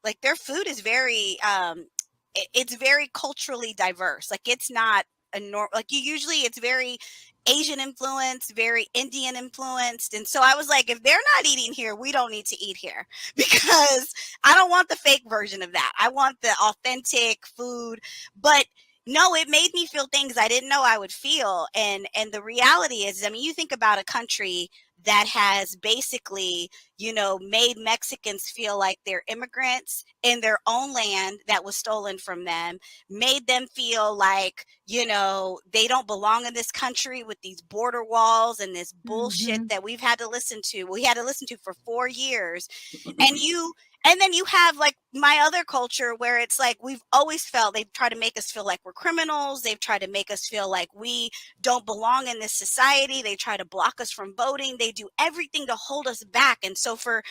like their food is very it's very culturally diverse. Like it's not a like you usually it's very Asian influenced, very Indian influenced. And so I was like, if they're not eating here, we don't need to eat here because I don't want the fake version of that. I want the authentic food. But no, it made me feel things I didn't know I would feel. And the reality is, I mean, you think about a country that has basically, made Mexicans feel like they're immigrants in their own land that was stolen from them, made them feel like, they don't belong in this country with these border walls and this bullshit that we've had to listen to. We had to listen to for 4 years. And then you have like my other culture where it's like we've always felt they've tried to make us feel like we're criminals. They've tried to make us feel like we don't belong in this society. They try to block us from voting. They do everything to hold us back. And so for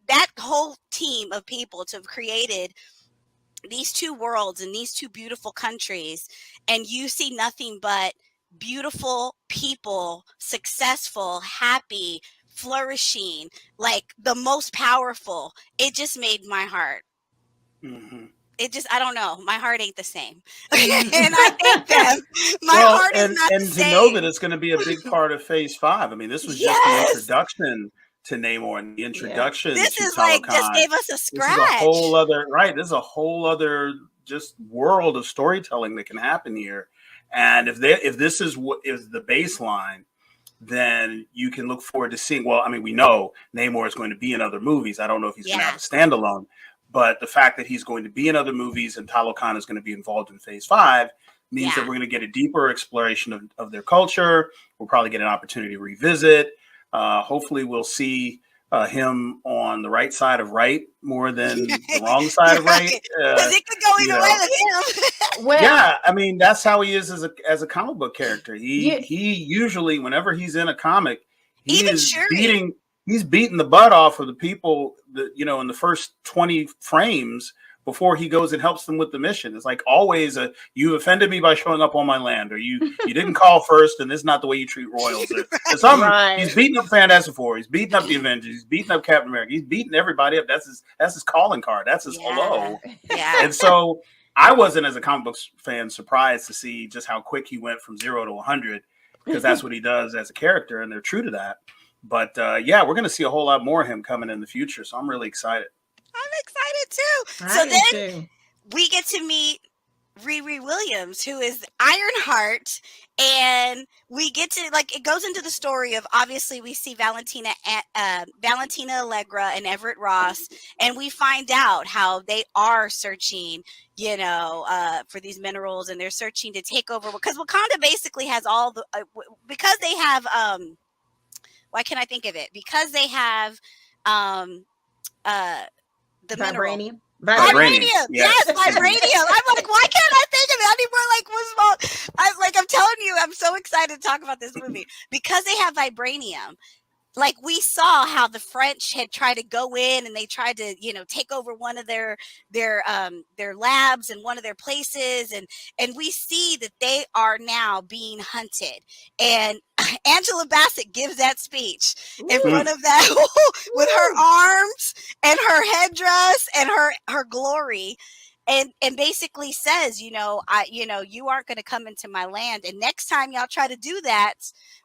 that whole team of people to have created these two worlds and these two beautiful countries, and you see nothing but beautiful people, successful, happy, flourishing, like the most powerful, it just made my heart. I don't know, my heart ain't the same. And I thank them. My heart is not the and same. to know that it's going to be a big part of Phase 5. I mean, this was just the introduction to Namor and the introduction this to is Talokan. like just gave us a scratch. This is a whole other This is a whole other just world of storytelling that can happen here. And if this is what is the baseline, then you can look forward to seeing. Well, I mean, we know Namor is going to be in other movies. I don't know if he's going to have a standalone, but the fact that he's going to be in other movies and Talokan is going to be involved in Phase 5 means that we're going to get a deeper exploration of their culture. We'll probably get an opportunity to revisit. Hopefully we'll see him on the right side of right more than the wrong side of right. Because it could go either way with him. Yeah, I mean, that's how he is as a comic book character. He usually, whenever he's in a comic, he's beating the butt off of the people that, in the first 20 frames before he goes and helps them with the mission. It's like always you offended me by showing up on my land, or you didn't call first, and this is not the way you treat royals. He's beating up Fantastic Four, he's beating up the Avengers, he's beating up Captain America, he's beating everybody up. That's his calling card. That's his hello. Yeah. And so I wasn't, as a comic book fan, surprised to see just how quick he went from 0 to 100, because that's what he does as a character, and they're true to that. But we're going to see a whole lot more of him coming in the future, so I'm really excited. I'm excited too. So then we get to meet Riri Williams, who is Ironheart, and we get to, like, it goes into the story of, obviously we see Valentina Allegra and Everett Ross, and we find out how they are searching, for these minerals, and they're searching to take over, because Wakanda basically has all the, because they have, why can't I think of it? Because they have, the vibranium. Vibranium. Yes, vibranium. I'm like, why can't I think of it? I need more like what's I'm telling you, I'm so excited to talk about this movie because they have vibranium. Like, we saw how the French had tried to go in and they tried to, take over one of their labs and one of their places, and we see that they are now being hunted. And Angela Bassett gives that speach in front of that with her arms and her headdress and her glory. And basically says, you aren't going to come into my land. And next time y'all try to do that,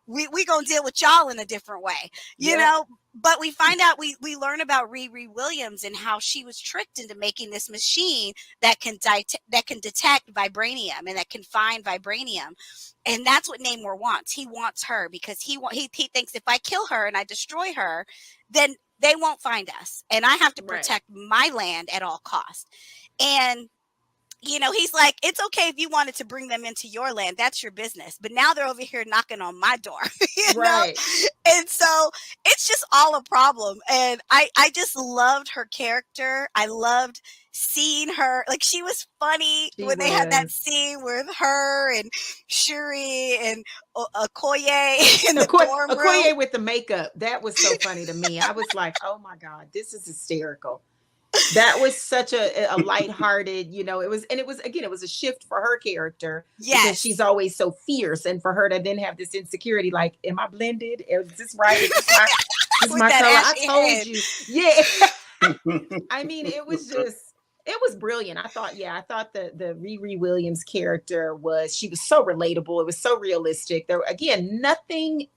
we going to deal with y'all in a different way, you know. But we find out, we learn about Riri Williams and how she was tricked into making this machine that can detect vibranium and that can find vibranium. And that's what Namor wants. He wants her because he thinks if I kill her and I destroy her, then they won't find us. And I have to protect my land at all costs. And, he's like, it's okay if you wanted to bring them into your land. That's your business. But now they're over here knocking on my door. you know? And so it's just all a problem. And I just loved her character. I loved seeing her. Like, she was funny when they had that scene with her and Shuri and Okoye in the dorm room. Okoye with the makeup. That was so funny to me. I was like, oh my God, this is hysterical. That was such a lighthearted, it was, and it was, again, it was a shift for her character because she's Yes. always so fierce, and for her to then have this insecurity, like, am I blended? Is this right? Is this my With that color? I ashy told head. you. Yeah. I mean, it was brilliant. I thought the Riri Williams character she was so relatable. It was so realistic. There, again, nothing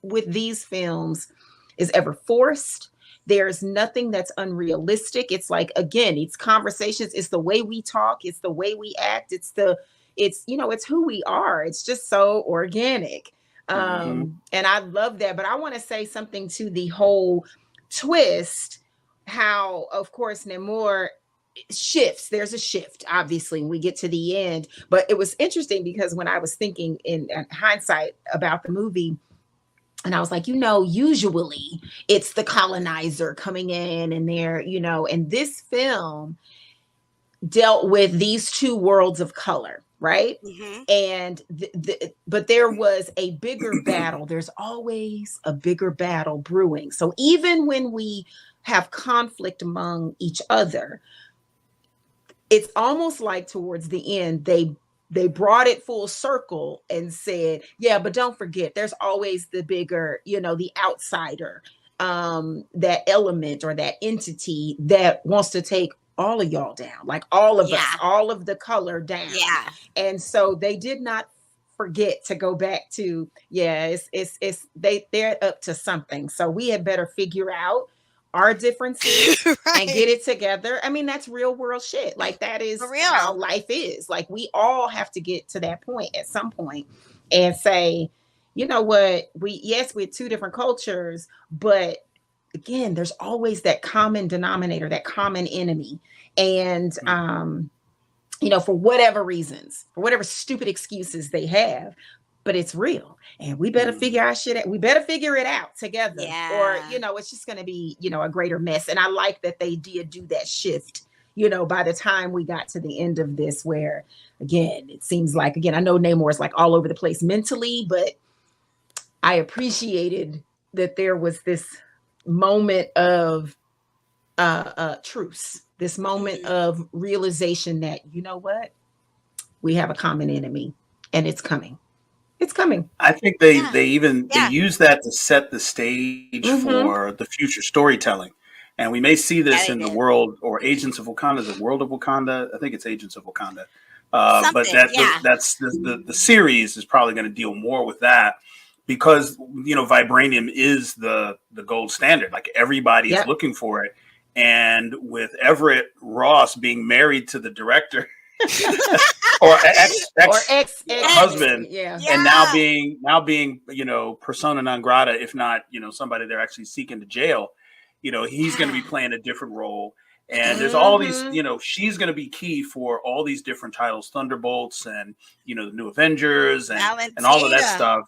with these films is ever forced. There's nothing that's unrealistic. It's like, again, it's conversations. It's the way we talk. It's the way we act. It's who we are. It's just so organic. And I love that. But I want to say something to the whole twist, how, of course, Namor shifts. There's a shift, obviously, when we get to the end. But it was interesting because when I was thinking in hindsight about the movie, and I was like, usually it's the colonizer coming in and and this film dealt with these two worlds of color, right? Mm-hmm. And but there was a bigger battle. There's always a bigger battle brewing. So even when we have conflict among each other, it's almost like towards the end, they brought it full circle and said, yeah, but don't forget, there's always the bigger, the outsider, that element or that entity that wants to take all of y'all down, like all of us, all of the color down. Yeah. And so they did not forget to go back to, they're up to something. So we had better figure out our differences and get it together. I mean, that's real world shit. Like, that is how life is. Like, we all have to get to that point at some point and say, you know what, we're two different cultures, but again, there's always that common denominator, that common enemy. And for whatever reasons, for whatever stupid excuses they have, but it's real, and we better figure our shit out. We better figure it out together, or it's just going to be a greater mess. And I like that they did do that shift. By the time we got to the end of this, where again, it seems like, I know Namor is like all over the place mentally, but I appreciated that there was this moment of truce, this moment of realization that, what, we have a common enemy, and it's coming. It's coming. I think they use that to set the stage for the future storytelling. And we may see this in the world, or Agents of Wakanda, is it World of Wakanda? I think it's Agents of Wakanda. But that's the series is probably going to deal more with that, because vibranium is the gold standard. Like, everybody is looking for it. And with Everett Ross being married to the director or ex husband, and now being persona non grata, if not somebody they're actually seeking to jail, he's going to be playing a different role. And there's all these, she's going to be key for all these different titles, Thunderbolts and the New Avengers and all of that stuff.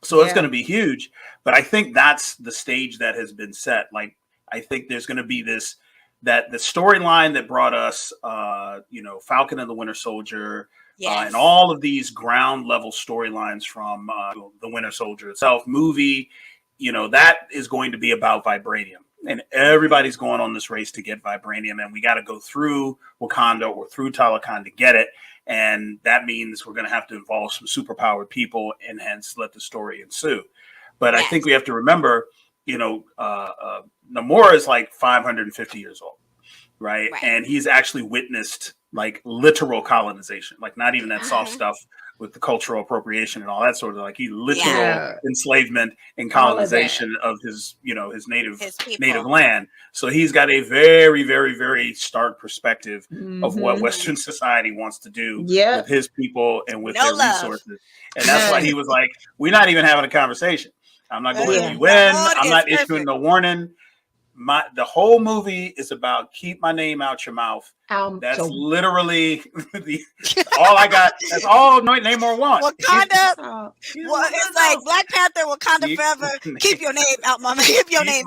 So it's going to be huge. But I think that's the stage that has been set. Like, I think there's going to be that the storyline that brought us, Falcon and the Winter Soldier, and all of these ground level storylines from the Winter Soldier itself movie, that is going to be about vibranium. And everybody's going on this race to get vibranium, and we got to go through Wakanda or through Talokan to get it. And that means we're going to have to involve some superpowered people, and hence let the story ensue. But I think we have to remember, Namor is like 550 years old, right? And he's actually witnessed like literal colonization, like not even that soft stuff with the cultural appropriation and all that sort of, like, he literal enslavement and colonization of his, his native land. So he's got a very, very, very stark perspective of what Western society wants to do with his people and with their resources. And that's why he was like, we're not even having a conversation. I'm not going to you in. I'm not issuing no warning. The whole movie is about keep my name out your mouth. That's literally all I got. That's all Namor wants. Wakanda. It's like Black Panther, Wakanda forever. Keep your name out my mouth. Keep your name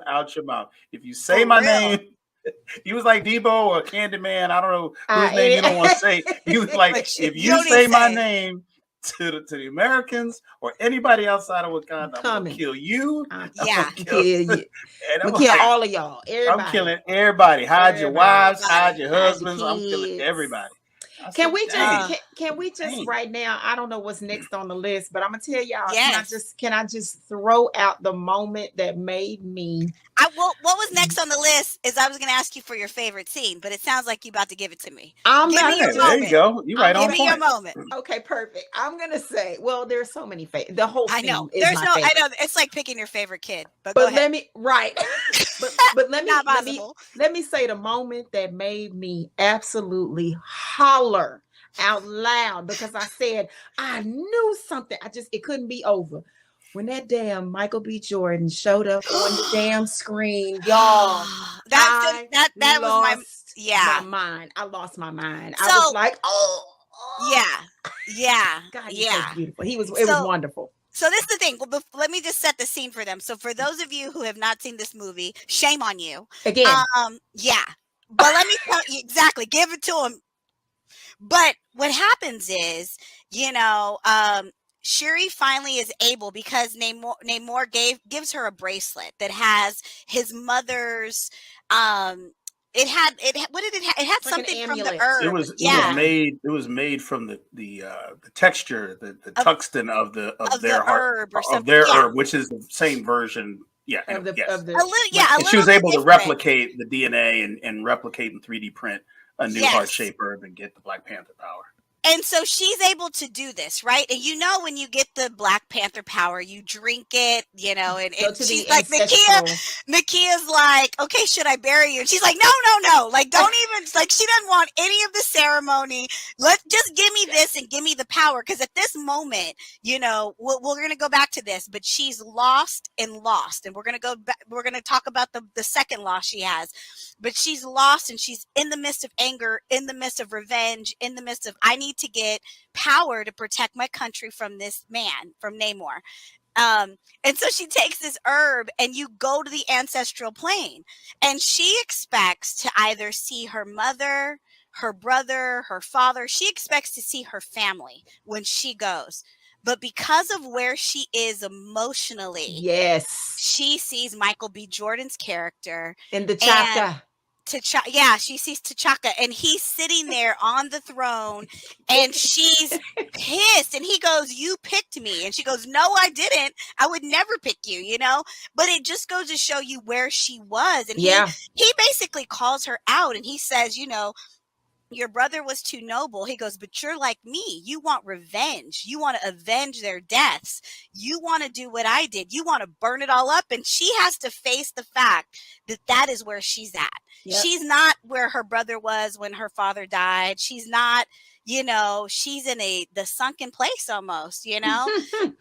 out your mouth. If you say my name, he was like Debo or Candyman. I don't know whose name you don't want to say. He was like, if you say my name to the Americans or anybody outside of Wakanda, I'm gonna Coming. kill you. I'm Yeah. gonna kill, you. and I'm I'm gonna kill like, all of y'all. I'm Everybody. killing everybody. Hide your wives, hide your Hide the husbands. I'm killing kids. everybody. I Can said, we just dang, can we just dang. right now? I don't know what's next on the list, but I'm gonna tell y'all. Yes. Can I just throw out the moment that made me? What was next on the list is I was going to ask you for your favorite scene, but it sounds like you're about to give it to me. I'm Give me about your to There you moment. go. You right Give on me your point. moment. Okay, perfect. I'm gonna say, well, there's so many the whole I scene know. is my favorite. I know. It's like picking your favorite kid, but go But ahead. let me but Not possible. let me say the moment that made me absolutely holler out loud because I said I knew something. It couldn't be over. When that damn Michael B. Jordan showed up on the damn screen, y'all, I that was my lost my yeah. mind. I lost my mind. I was So like, oh, yeah. God, he's so beautiful. It was So wonderful. so this is the thing. Well, let me just set the scene for them. So for those of you who have not seen this movie, shame on you. Again, Yeah. But let me tell you exactly. Give it to him. But what happens is, you know, Shuri finally is able because Namor gives her a bracelet that has his mother's what did it have? It had like an something from the amulet. herb. Yeah. It was made from the texture, the tungsten of their the heart herb or of something. their Yeah. herb, which is the same version. Yeah, anyway, yes. Of the A little, like, a And she little was bit able to different. replicate the DNA and replicate and 3D print a new heart Yes. shaped herb and get the Black Panther power. And so she's able to do this, right? And you know, when you get the Black Panther power, you drink it, you know, and go to she's the like, ancestral. Nakia's like, okay, should I bury you? And she's like, no. Like, don't even, like, she doesn't want any of the ceremony. Just give me this and give me the power. Because at this moment, you know, we're going to go back to this, but she's lost. And we're going to go back. We're going to talk about the second loss she has. But she's lost and she's in the midst of anger, in the midst of revenge, in the midst of, I need to get power to protect my country from this man, from Namor. And so she takes this herb and you go to the ancestral plane and she expects to either see her mother, her brother, her father. She expects to see her family when she goes. But because of where she is emotionally, yes, she sees Michael B. Jordan's character in the Chaka. She sees T'Chaka and he's sitting there on the throne and she's pissed and he goes, you picked me. And she goes, no, I didn't. I would never pick you, you know, but it just goes to show you where she was. And he basically calls her out and he says, you know, your brother was too noble. He goes, but you're like me. You want revenge. You want to avenge their deaths. You want to do what I did. You want to burn it all up. And she has to face the fact that that is where she's at. Yep. She's not where her brother was when her father died. She's not, you know, she's in the sunken place almost, you know,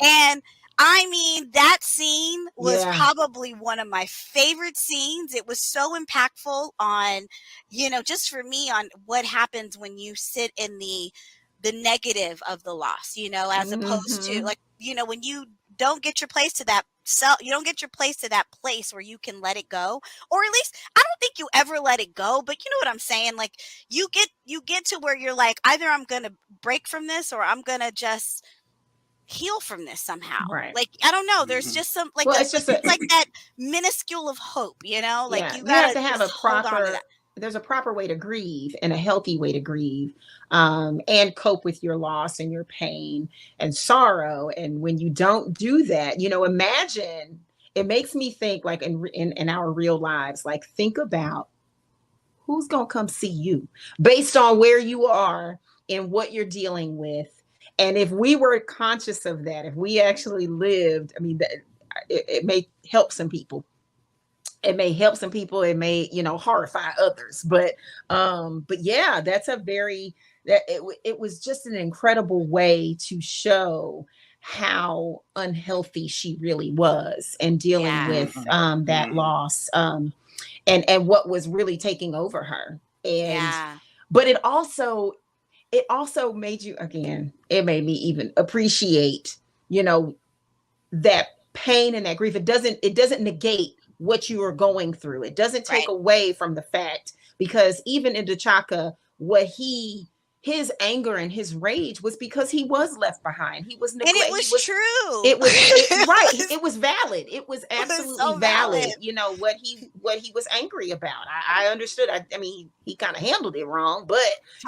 and I mean, that scene was probably one of my favorite scenes. It was so impactful on, you know, just for me on what happens when you sit in the negative of the loss, you know, as opposed to like, you know, when you don't get your place to that you don't get your place to that place where you can let it go, or at least I don't think you ever let it go, but you know what I'm saying? Like you get to where you're like, either I'm going to break from this or I'm going to just heal from this somehow. Right. Like, I don't know. There's just some like, it's like that minuscule of hope, you know, like you have to have a proper, there's a proper way to grieve and a healthy way to grieve, and cope with your loss and your pain and sorrow. And when you don't do that, you know, imagine, it makes me think like in our real lives, like think about who's going to come see you based on where you are and what you're dealing with. And if we were conscious of that, if we actually lived, I mean, it may help some people. It may help some people. It may, you know, horrify others. But yeah, that's it was just an incredible way to show how unhealthy she really was and dealing with that loss, and what was really taking over her. And but it also made you, again, it made me even appreciate, you know, that pain and that grief. It doesn't negate what you are going through. It doesn't take away from the fact, because even in T'Chaka, what he his anger and his rage was because he was left behind. He was And it neglected. was true. Right. It was valid. It was It was absolutely so valid. valid. You know what he was angry about. I understood. I mean, he kind of handled it wrong, but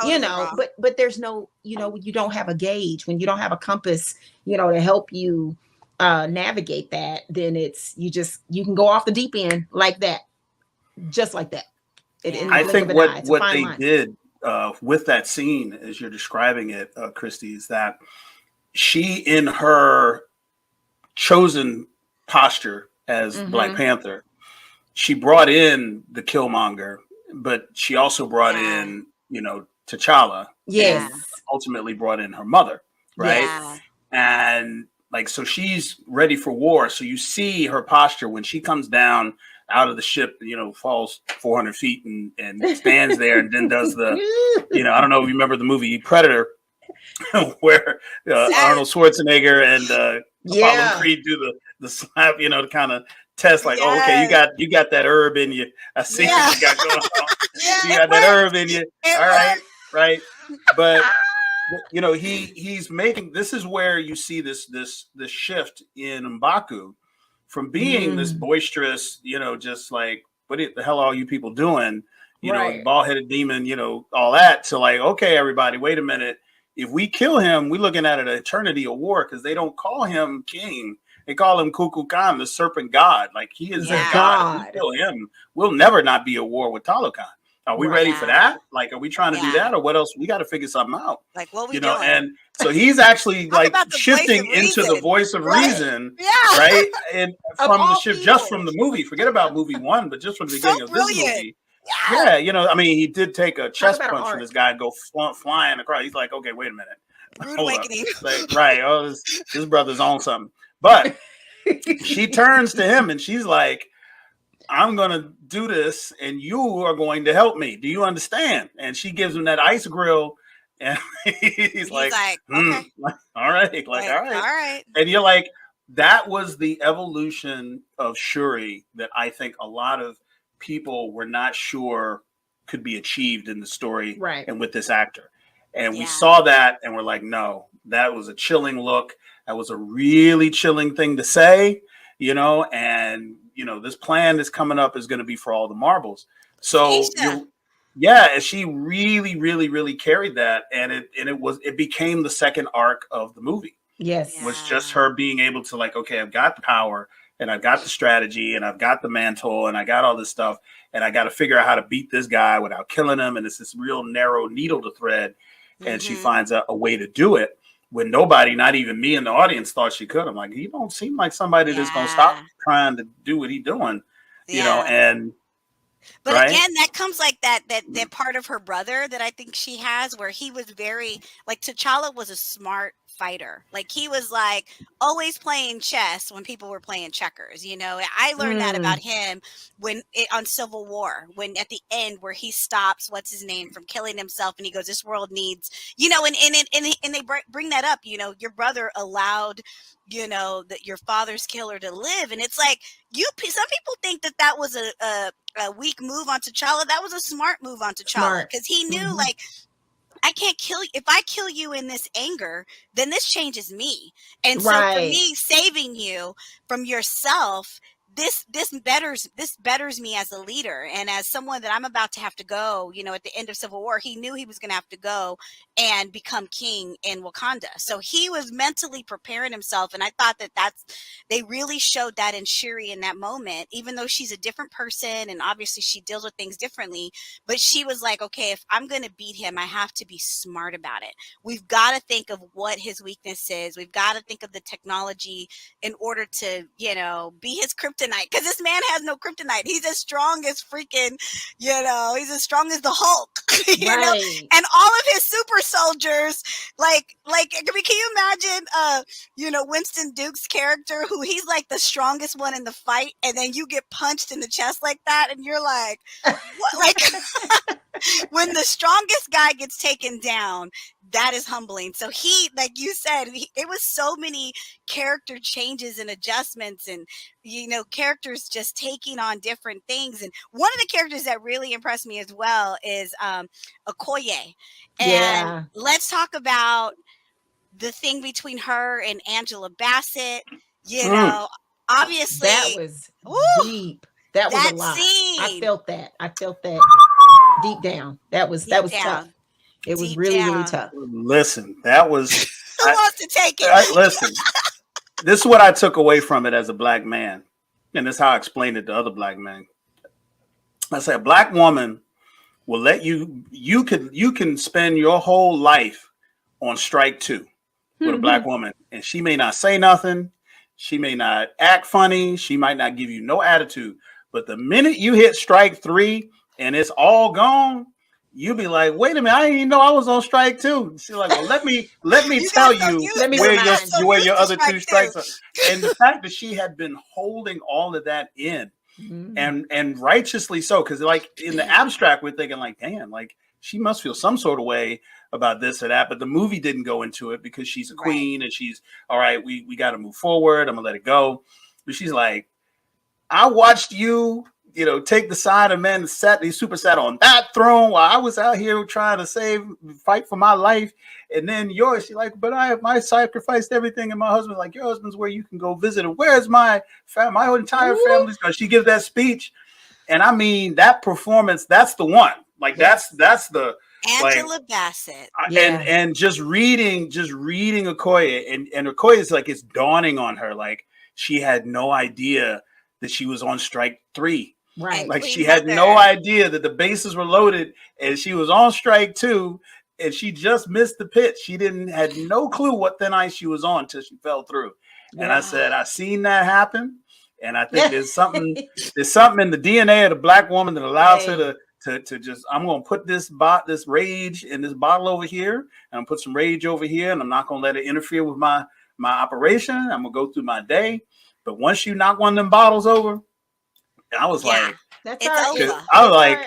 Totally wrong. but there's no, when you don't have a gauge, when you don't have a compass, to help you navigate that, then you can go off the deep end like that, just like that. In the I blink think of an eye. It's a what fine they line. did with that scene, as you're describing it, Christy, is that she, in her chosen posture as Black Panther, she brought in the Killmonger, but she also brought in, T'Challa, Yes. and ultimately brought in her mother, right? Yeah. And like, so she's ready for war. So you see her posture when she comes down out of the ship, falls 400 feet and stands there and then does the, I don't know if you remember the movie Predator, where Arnold Schwarzenegger and Apollo Creed do the slap, to kind of test, like, oh, okay, you got that herb in you. I see what you got going on. You got that herb in you. All right. But he's making, this is where you see this shift in M'Baku from being this boisterous, just like, what the hell are you people doing? Bald-headed demon, all that, to like, okay, everybody, wait a minute. If we kill him, we're looking at an eternity of war, because they don't call him king. They call him Kukulkan, the serpent god. Like, he is a god. If we kill him, we'll never not be at war with Talokan. Are we ready for that? Like, are we trying to do that, or what else? We got to figure something out. Like, what we doing? And so he's actually like shifting into the voice of reason, right? And from the shift, just from the movie. Forget about movie one, but just from the beginning of this movie. Yeah, I mean, he did take a chest punch from this guy and go flying across. He's like, okay, wait a minute. Rude awakening. Like, right. Oh, this brother's on something. But she turns to him and she's like, I'm going to do this and you are going to help me. Do you understand? And she gives him that ice grill and he's like, okay. All right. Like, all right. And you're like, that was the evolution of Shuri that I think a lot of people were not sure could be achieved in the story and with this actor. And we saw that and we're like, no, that was a chilling look. That was a really chilling thing to say, and this plan that's coming up is going to be for all the marbles. So and she really, really, really carried that. And it became the second arc of the movie. Yes. Was just her being able to, like, okay, I've got the power and I've got the strategy and I've got the mantle and I got all this stuff and I got to figure out how to beat this guy without killing him. And it's this real narrow needle to thread. And she finds a way to do it when nobody, not even me in the audience, thought she could. I'm like, he don't seem like somebody that's going to stop trying to do what he's doing, and but again, that comes like that part of her brother that I think she has, where he was very, like, T'Challa was a smart fighter. Like, he was like always playing chess when people were playing checkers. I learned that about him on Civil War, when at the end where he stops what's his name from killing himself and he goes, this world needs, and they bring that up, your brother allowed that your father's killer to live, and it's like, some people think that was a weak move on T'Challa. That was a smart move on T'Challa, because he knew like, I can't kill you. If I kill you in this anger, then this changes me. And so for me, saving you from yourself, this betters me as a leader and as someone that I'm about to have to go, at the end of Civil War. He knew he was going to have to go and become king in Wakanda. So he was mentally preparing himself. And I thought they really showed that in Shuri in that moment, even though she's a different person and obviously she deals with things differently. But she was like, okay, if I'm going to beat him, I have to be smart about it. We've got to think of what his weakness is. We've got to think of the technology in order to, be his kryptonite. Because this man has no kryptonite. He's as strong as freaking, he's as strong as the Hulk. And all of his super soldiers, like, I mean, can you imagine, Winston Duke's character, who he's like the strongest one in the fight, and then you get punched in the chest like that, and you're like, what? Like, when the strongest guy gets taken down, that is humbling. So he, like you said, it was so many character changes and adjustments, and characters just taking on different things. And one of the characters that really impressed me as well is Okoye. And Yeah. let's talk about the thing between her and Angela Bassett. Mm. Obviously That was deep. That was a lot. scene. I felt that deep down. That was tough. It was really, really tough. Listen, that was. Who wants to take it? Listen, this is what I took away from it as a black man, and this is how I explained it to other black men. I said, a black woman will let you can spend your whole life on strike 2 with a black woman, and she may not say nothing, she may not act funny, she might not give you no attitude, but the minute you hit strike 3 and it's all gone, you'll be like, wait a minute, I didn't even know I was on strike 2. She's like, well, let me tell you where your other 2 strikes are. And the fact that she had been holding all of that in, and righteously so, because like in the abstract, we're thinking like, damn, like she must feel some sort of way about this or that. But the movie didn't go into it because she's a queen and she's all right. We got to move forward. I'm gonna let it go. But she's like, I watched you, take the side of men that super sat on that throne while I was out here trying to fight for my life. And then yours, she's like, but I sacrificed everything. And my husband's like, your husband's where you can go visit him. Where's my entire family's going? She gives that speech. And I mean, that performance, that's the one. Like, that's the Angela Bassett. And just reading Okoye, and Okoye is like, it's dawning on her. Like, she had no idea that she was on strike 3. Right. Like she had no idea that the bases were loaded and she was on strike 2 and she just missed the pitch. She had no clue what thin ice she was on until she fell through. Yeah. And I said, I seen that happen. And I think there's something in the DNA of the black woman that allows her to just, I'm going to put this rage in this bottle over here, and I'm put some rage over here, and I'm not going to let it interfere with my operation. I'm going to go through my day. But once you knock one of them bottles over, I was like, it's over. I was like,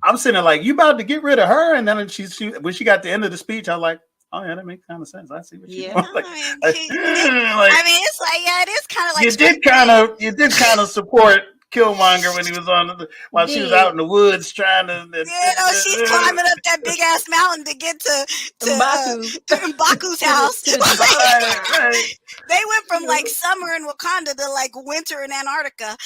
I'm sitting there like, you about to get rid of her? And then when she got to the end of the speech, I was like, oh yeah, that makes kind of sense. I see what you want. It's like, it is kind of like you did kind of support Killmonger when he was while she was out in the woods trying to. She's climbing up that big ass mountain to get to M'Baku's house. They went from like summer in Wakanda to like winter in Antarctica.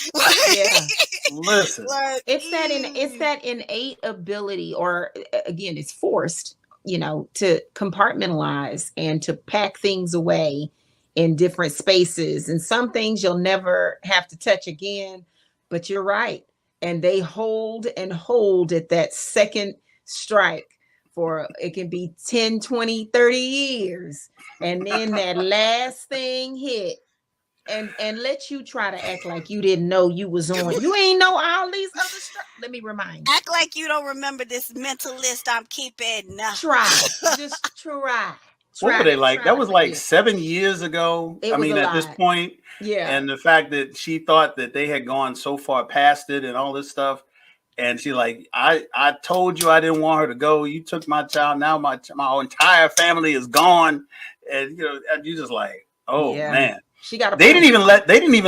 Listen, it's that innate ability, or again, it's forced, to compartmentalize and to pack things away in different spaces, and some things you'll never have to touch again. But you're right. And they hold at that second strike for, it can be 10, 20, 30 years. And then that last thing hit and let you try to act like you didn't know you was on. You ain't know all these other strikes. Let me remind you. Act like you don't remember this mental list I'm keeping. No. Just try. What were they like? That was like 7 years ago. At this point. Yeah. And the fact that she thought that they had gone so far past it and all this stuff. And she like, I told you I didn't want her to go. You took my child. Now my entire family is gone. And you just like, oh man. She got they didn't even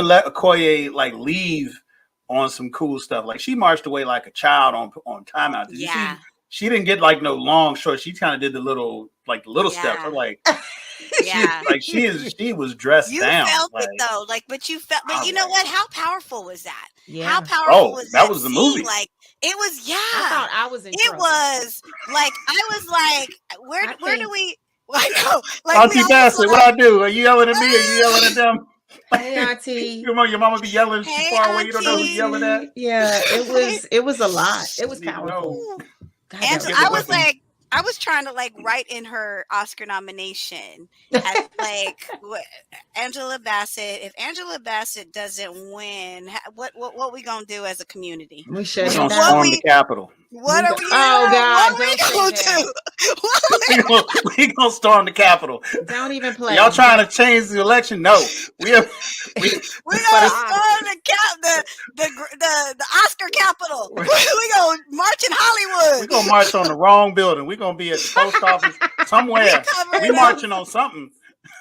let Okoye like leave on some cool stuff. Like she marched away like a child on timeout. Did you see? She didn't get like no long short. She kind of did the little steps. I'm like, she was dressed down. You felt it though, but you know what? How powerful was that? Yeah. How powerful was that? That was the movie. Like it was. Yeah. I thought I was in trouble. Was like I was like, where do we? I know. Like, Auntie Bassett, what I do? Are you yelling at me? Are you yelling at them? Hey, Auntie. Your mama be yelling too far away. You don't know who you're yelling at. Yeah, it was a lot. It was powerful. Angela, I was trying to like write in her Oscar nomination as Angela Bassett. If Angela Bassett doesn't win, what we gonna do as a community? We should storm the Capitol. What are we? Oh God! What we gonna do? We gonna storm the Capitol. Don't even play. Y'all trying to change the election? No, we're gonna storm the the Oscar Capitol. We gonna march in Hollywood. We're gonna march on the wrong building. We're gonna be at the post office somewhere. We marching on something.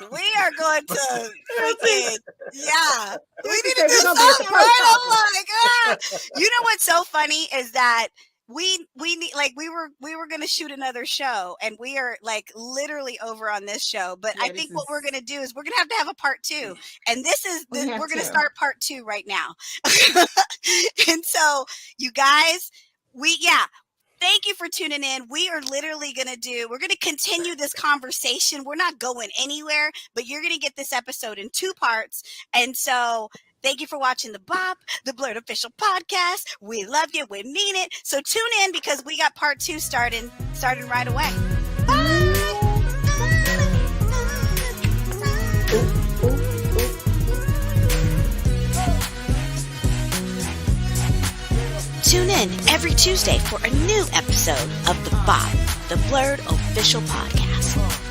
We are going to freaking yeah. We need to do something, right? I'm like, ah. You know what's so funny is that we need like we were gonna shoot another show, and we are like literally over on this show. But I think what we're gonna do is we're gonna have a part 2, and this is we're gonna start part 2 right now. And so you guys, thank you for tuning in. We are literally we're going to continue this conversation. We're not going anywhere, but you're going to get this episode in 2 parts. And so thank you for watching the BOP, the BLERD official podcast. We love you. We mean it. So tune in, because we got part 2 starting right away. Bye. Tune in every Tuesday for a new episode of the BOP, the BLERD official podcast.